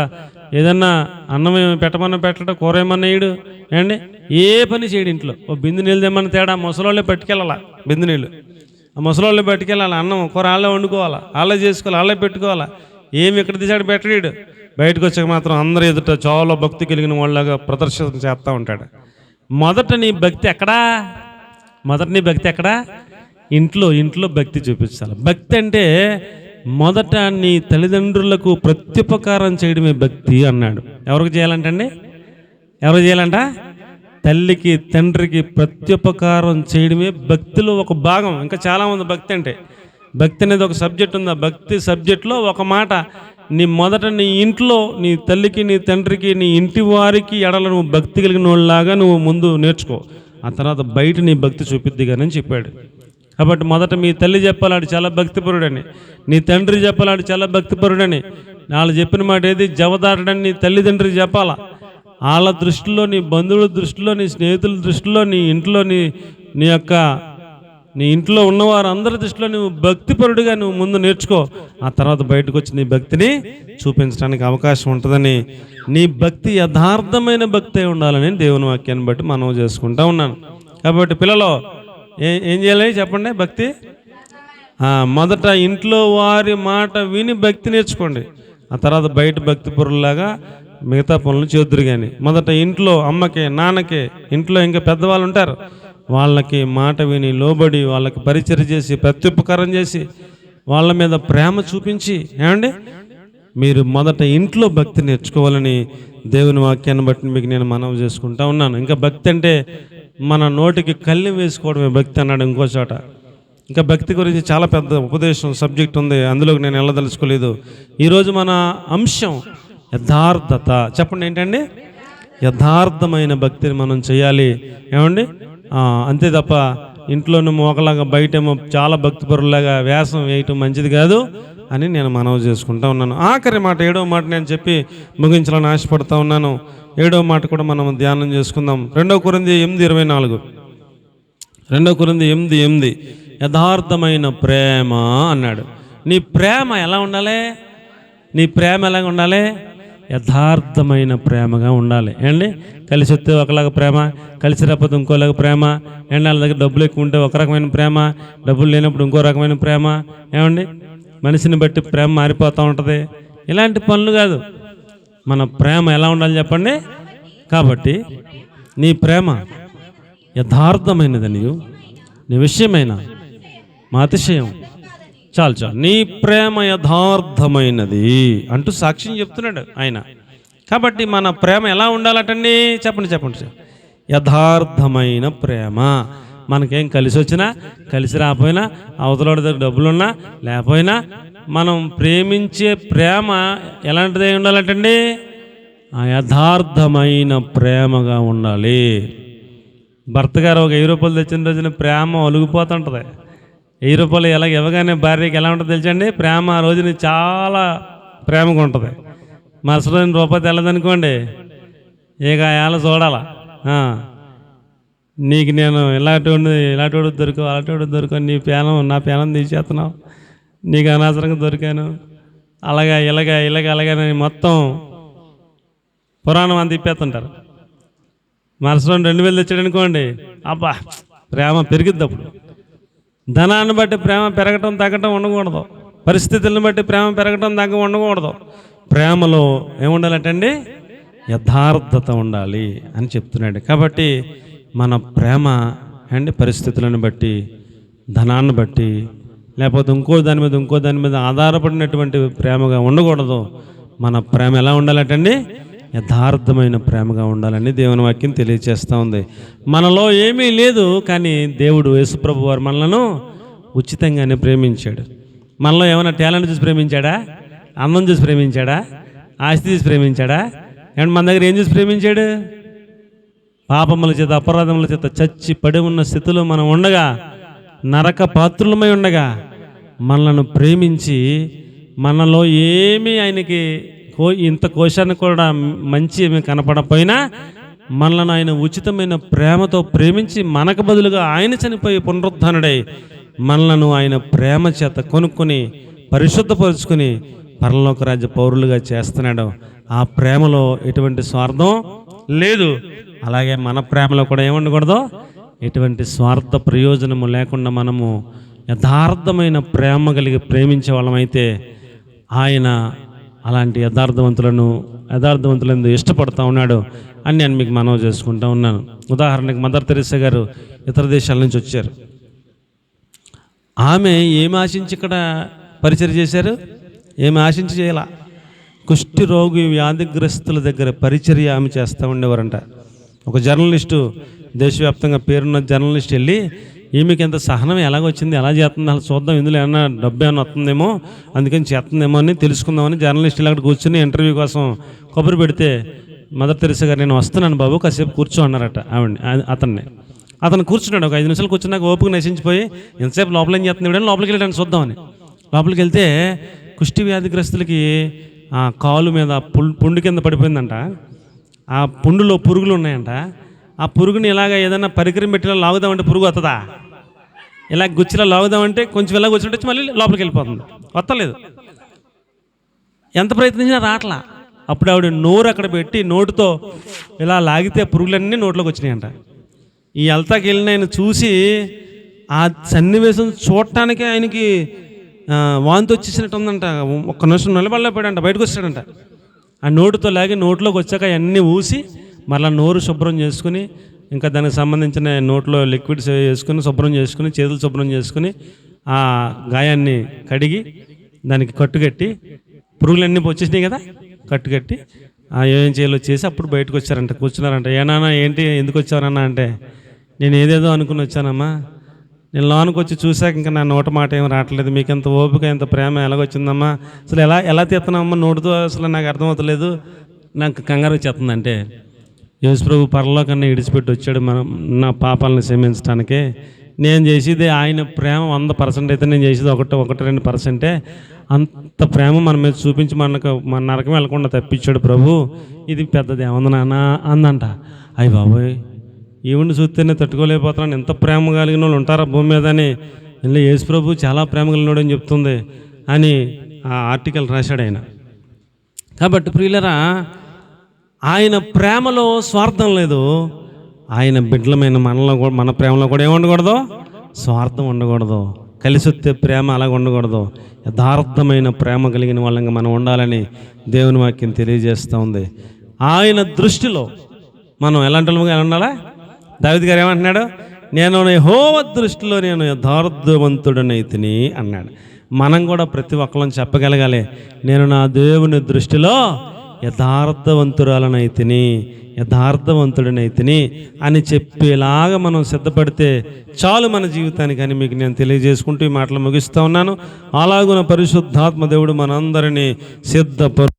ఏదన్నా అన్నం పెట్టమన్నా పెట్టడం, కూర ఏమన్నా వేయడు. ఏమండి, ఏ పని చేయడు ఇంట్లో. ఓ బిందు నీళ్ళు తెమ్మన్నా తేడా ముసలోళ్ళే పట్టుకెళ్ళాలా, బిందు నీళ్ళు ఆ ముసలోళ్ళే పట్టుకెళ్ళాలి, అన్నం కూర వాళ్ళే వండుకోవాలా, వాళ్ళే చేసుకోవాలి, వాళ్ళే పెట్టుకోవాలా. ఏమి ఇక్కడ తీసాడు పెట్టలేడు. బయటకు వచ్చాక మాత్రం అందరూ ఎదుట చాలా భక్తి కలిగిన వాళ్ళగా ప్రదర్శన చేస్తూ ఉంటాడు. మొదట నీ భక్తి ఎక్కడా, ఇంట్లో భక్తి చూపించాలి. భక్తి అంటే మొదట నీ తల్లిదండ్రులకు ప్రత్యుపకారం చేయడమే భక్తి అన్నాడు. ఎవరికి చేయాలంటండి, ఎవరు చేయాలంట, తల్లికి తండ్రికి ప్రత్యుపకారం చేయడమే భక్తిలో ఒక భాగం. ఇంకా చాలా ఉంది భక్తి అంటే. భక్తి అనేది ఒక సబ్జెక్ట్ ఉంది. ఆ భక్తి సబ్జెక్ట్లో ఒక మాట, నీ మొదట నీ ఇంట్లో నీ తల్లికి నీ తండ్రికి నీ ఇంటి వారికి ఎడల నువ్వు భక్తి కలిగిన వాళ్ళలాగా నువ్వు ముందు నేర్చుకో, ఆ తర్వాత బయట నీ భక్తి చూపిద్ది కానీ అని చెప్పాడు. కాబట్టి మొదట మీ తల్లి చెప్పాలాడు చాలా భక్తిపరుడని, నీ తండ్రి చెప్పాలాడు చాలా భక్తిపరుడని. వాళ్ళు చెప్పిన మాట ఏది జవదాటడని నీ తల్లిదండ్రికి చెప్పాలా. వాళ్ళ దృష్టిలో, నీ బంధువుల దృష్టిలో, నీ స్నేహితుల దృష్టిలో, నీ ఇంట్లో నీ ఇంట్లో ఉన్నవారు అందరి దృష్టిలో నువ్వు భక్తిపరుడిగా నువ్వు ముందు నేర్చుకో, ఆ తర్వాత బయటకు వచ్చి నీ భక్తిని చూపించడానికి అవకాశం ఉంటుందని, నీ భక్తి యథార్థమైన భక్తి అయి ఉండాలని దేవుని వాక్యాన్ని బట్టి మనం చేసుకుంటా ఉన్నాను. కాబట్టి పిల్లలు ఏం చేయాలి చెప్పండి, భక్తి మొదట ఇంట్లో వారి మాట విని భక్తి నేర్చుకోండి, ఆ తర్వాత బయట భక్తి పరులాగా మిగతా పనులు చేదురు. కానీ మొదట ఇంట్లో అమ్మకి నాన్నకి, ఇంట్లో ఇంకా పెద్దవాళ్ళు ఉంటారు, వాళ్ళకి మాట విని లోబడి వాళ్ళకి పరిచర్య చేసి ప్రత్యుపకారం చేసి వాళ్ళ మీద ప్రేమ చూపించి, ఏమండి మీరు మొదట ఇంట్లో భక్తి నేర్చుకోవాలని దేవుని వాక్యాన్ని బట్టి మీకు నేను మనవి చేసుకుంటా ఉన్నాను. ఇంకా భక్తి అంటే మన నోటికి కళ్ళె వేసుకోవడమే భక్తి అన్నాడు ఇంకో చోట. ఇంకా భక్తి గురించి చాలా పెద్ద ఉపదేశం సబ్జెక్ట్ ఉంది, అందులోకి నేను వెళ్ళదలుచుకోలేదు. ఈరోజు మన అంశం యథార్థత. చెప్పండి ఏంటండి, యథార్థమైన భక్తిని మనం చేయాలి. ఏమండి, అంతే తప్ప ఇంట్లోనేమో ఒకలాగా బయటేమో చాలా భక్తిపరులాగా వేషం వేయటం మంచిది కాదు అని నేను మనవి చేసుకుంటా ఉన్నాను. ఆఖరి మాట 7వ మాట నేను చెప్పి ముగించాలని ఆశపడతా ఉన్నాను. 7వ మాట కూడా మనం ధ్యానం చేసుకుందాం. 2 కొరింథీ 8:24, 2 కొరింథీ 8:8 యథార్థమైన ప్రేమ అన్నాడు. నీ ప్రేమ ఎలా ఉండాలి, నీ ప్రేమ ఎలాగ ఉండాలి, యథార్థమైన ప్రేమగా ఉండాలి. ఏండి, కలిసి వస్తే ఒకలాగా ప్రేమ, కలిసి రాకపోతే ఇంకోలాగా ప్రేమ, ఏంటి వాళ్ళ దగ్గర డబ్బులు ఎక్కువ ఉంటే ఒక రకమైన ప్రేమ, డబ్బులు లేనప్పుడు ఇంకో రకమైన ప్రేమ. ఏమండి, మనిషిని బట్టి ప్రేమ మారిపోతూ ఉంటుంది. ఇలాంటి పనులు కాదు. మన ప్రేమ ఎలా ఉండాలి చెప్పండి. కాబట్టి నీ ప్రేమ యథార్థమైనది, నీ విషయమైన మా అతిశయం చాలు, నీ ప్రేమ యథార్థమైనది అంటూ సాక్ష్యం చెప్తున్నాడు ఆయన. కాబట్టి మన ప్రేమ ఎలా ఉండాలటండి చెప్పండి. యథార్థమైన ప్రేమ. మనకేం కలిసి వచ్చినా కలిసి రాకపోయినా, అవతల దగ్గర డబ్బులున్నా లేకపోయినా, మనం ప్రేమించే ప్రేమ ఎలాంటిది ఉండాలటండి, యథార్థమైన ప్రేమగా ఉండాలి. భర్త గారు ఒక 1000 రూపాయలు తెచ్చిన రోజున ప్రేమ ఒలిగిపోతుంటుంది. 1000 రూపాయలు ఎలా ఇవ్వగానే భార్యకి ఎలా ఉంటుందో తెలుసండి, ప్రేమ ఆ రోజున చాలా ప్రేమగా ఉంటుంది. మరుసటి రోజున రూపాయి తెల్లదనుకోండి, ఇక ఎలా చూడాలా, నీకు నేను ఇలాంటి దొరుకు నీ నా పేనం తీసేస్తున్నావు, నీకు అనవసరంగా దొరికాను, అలాగని మొత్తం పురాణం అంత తిప్పేస్తుంటారు. మరుసటి 2000 తెచ్చాడు అనుకోండి, అబ్బా ప్రేమ పెరిగిద్ది. అప్పుడు ధనాన్ని బట్టి ప్రేమ పెరగటం తగ్గటం ఉండకూడదు. పరిస్థితులను బట్టి ప్రేమ పెరగటం తగ్గ ఉండకూడదు. ప్రేమలో ఏముండాలంటండి? యథార్థత ఉండాలి అని చెప్తున్నాడు. కాబట్టి మన ప్రేమ అండి పరిస్థితులను బట్టి, ధనాన్ని బట్టి, లేకపోతే ఇంకో దాని మీద ఆధారపడినటువంటి ప్రేమగా ఉండకూడదు. మన ప్రేమ ఎలా ఉండాలంటండి? యథార్థమైన ప్రేమగా ఉండాలని దేవుని వాక్యం తెలియజేస్తూ ఉంది. మనలో ఏమీ లేదు, కానీ దేవుడు యేసుప్రభు వారు మనలను ఉచితంగానే ప్రేమించాడు. మనలో ఏమైనా టాలెంట్ చూసి ప్రేమించాడా? అందం చూసి ప్రేమించాడా? ఆస్తి చూసి ప్రేమించాడా? ఏమంటే మన దగ్గర ఏం చూసి ప్రేమించాడు? పాపముల చేత, అపరాధముల చేత చచ్చి పడి ఉన్న స్థితిలో మనం ఉండగా, నరక పాత్రులమై ఉండగా మనలను ప్రేమించి, మనలో ఏమీ ఆయనకి ఇంత కోశాన్ని కూడా మంచి ఏమి కనపడపోయినా మనలను ఆయన ఉచితమైన ప్రేమతో ప్రేమించి మనకు బదులుగా ఆయన చనిపోయి పునరుద్ధానుడై మనలను ఆయన ప్రేమ చేత కొనుక్కొని పరిశుద్ధపరుచుకొని పరలోక రాజ్య పౌరులుగా చేస్తున్నాడు. ఆ ప్రేమలో ఎటువంటి స్వార్థం లేదు. అలాగే మన ప్రేమలో కూడా ఏముండకూడదు? ఎటువంటి స్వార్థ ప్రయోజనము లేకుండా మనము యథార్థమైన ప్రేమ కలిగి ప్రేమించే వాళ్ళమైతే ఆయన అలాంటి యథార్థవంతులను ఇష్టపడుతూ ఉన్నాడు అని నేను మీకు మనవి చేసుకుంటూ ఉన్నాను. ఉదాహరణకి మదర్ తెరెసా గారు ఇతర దేశాల నుంచి వచ్చారు. ఆమె ఏమి ఆశించి ఇక్కడ పరిచర్య చేశారు? ఏమి ఆశించి చేయాల? కుష్టి రోగి వ్యాధిగ్రస్తుల దగ్గర పరిచర్య ఆమె చేస్తూ ఉండేవారంట. ఒక జర్నలిస్టు, దేశవ్యాప్తంగా పేరున్న జర్నలిస్ట్ వెళ్ళి ఈమెకి ఎంత సహనం ఎలాగొచ్చింది, ఎలా చేస్తుంది, అలా చూద్దాం, ఇందులో ఏమన్నా డబ్బు ఏమైనా వస్తుందేమో, అందుకని చేస్తుందేమో అని తెలుసుకుందామని జర్నలిస్ట్ ఇలా అక్కడ కూర్చొని ఇంటర్వ్యూ కోసం కొబ్బరి పెడితే మదర్ తెరెసా గారు నేను వస్తున్నాను బాబు కాసేపు కూర్చో అన్నారట అతను కూర్చున్నాడు. ఒక 5 నిమిషాలు కూర్చున్నాక ఓపిక నశించిపోయి ఎంతసేపు లోపల ఏం చేస్తుంది ఇవ్వడం, లోపలికి వెళ్ళడానికి చూద్దామని లోపలికి వెళ్తే కుష్టి వ్యాధిగ్రస్తులకి ఆ కాలు మీద పుండు కింద పడిపోయిందంట. ఆ పుండులో పురుగులు ఉన్నాయంట. ఆ పురుగుని ఇలాగ ఏదైనా పరికరం పెట్టిలా లాగుదామంటే పురుగు వస్తుందా? ఇలా గుచ్చిలా లాగుదామంటే కొంచెం ఇలా కూర్చుంటే మళ్ళీ లోపలికి వెళ్ళిపోతుంది, వస్తలేదు. ఎంత ప్రయత్నించినా రావట్లా. అప్పుడు ఆవిడ నోరు అక్కడ పెట్టి నోటుతో ఇలా లాగితే పురుగులన్నీ నోట్లోకి వచ్చినాయంట. ఈ అల్తాకి వెళ్ళిన ఆయన చూసి ఆ సన్నివేశం చూడటానికి ఆయనకి వాంతి వచ్చేసినట్టు ఉందంట. ఒక్క నిమిషం నిలబడలేకపోయాడంట, బయటకు వచ్చాడంట. ఆ నోటుతో లాగి నోట్లోకి వచ్చాక అవన్నీ ఊసి మళ్ళీ నోరు శుభ్రం చేసుకుని, ఇంకా దానికి సంబంధించిన నోట్లో లిక్విడ్స్ వేసుకుని శుభ్రం చేసుకుని, చేతులు శుభ్రం చేసుకుని ఆ గాయాన్ని కడిగి దానికి కట్టుకట్టి, పురుగులన్నీ వచ్చేసినాయి కదా, కట్టుకట్టి ఏం చేయాలో చేసి అప్పుడు బయటకు వచ్చారంట. కూర్చున్నారంట. ఏనానా ఏంటి, ఎందుకు వచ్చారన్నా అంటే, నేను ఏదేదో అనుకుని వచ్చానమ్మా, నేను లోనికి వచ్చి చూశాక ఇంకా నా నోట మాట ఏం రావట్లేదు, మీకు ఎంత ఓపిక ఎంత ప్రేమ ఎలాగొచ్చిందమ్మా, అసలు ఎలా తీస్తున్నామమ్మా నోటితో, అసలు నాకు అర్థమవుతలేదు, నాకు కంగారు వచ్చేస్తుందంటే, యేసుప్రభు పరలోకన్నా ఇడిచిపెట్టి వచ్చాడు నా పాపాలను క్షమించడానికే. నేను చేసేది ఆయన ప్రేమ 100% అయితే నేను చేసేది 1-2%. అంత ప్రేమ మన మీద చూపించి మన నరకం వెళ్ళకుండా తప్పించాడు ప్రభు. ఇది పెద్దది ఏముంది నాన్న అందంట. అయ్య బాబోయ్, ఈవిడిని చూస్తేనే తట్టుకోలేకపోతున్నాను, ఎంత ప్రేమ కలిగిన వాళ్ళు ఉంటారా భూమి మీద అని. ఇలా యేసుప్రభు చాలా ప్రేమ కలిగినాడు అని చెప్తుంది అని ఆ ఆర్టికల్ రాశాడు ఆయన. కాబట్టి ప్రియులరా, ఆయన ప్రేమలో స్వార్థం లేదు. ఆయన బిడ్డలమైన మన ప్రేమలో కూడా ఏముండకూడదు? స్వార్థం ఉండకూడదు. కలిసి వస్తే ప్రేమ అలాగ ఉండకూడదు. యథార్థమైన ప్రేమ కలిగిన వాళ్ళంగా మనం ఉండాలని దేవుని వాక్యం తెలియజేస్తూ ఉంది. ఆయన దృష్టిలో మనం ఎలాంటి వాళ్ళగా ఎలా ఉండాలా? దావీదు గారు ఏమంటున్నాడు? నేను యెహోవా దృష్టిలో నేను యథార్థవంతుడనైతిని అన్నాడు. మనం కూడా ప్రతి ఒక్కళ్ళని చెప్పగలగాలి, నేను నా దేవుని దృష్టిలో యథార్థవంతుడనైతిని అని చెప్పేలాగా మనం సిద్ధపడితే చాలు మన జీవితానికి అని మీకు నేను తెలియజేసుకుంటూ ఈ మాటలు ముగిస్తూ ఉన్నాను. అలాగున పరిశుద్ధాత్మ దేవుడు మనందరినీ సిద్ధపరు.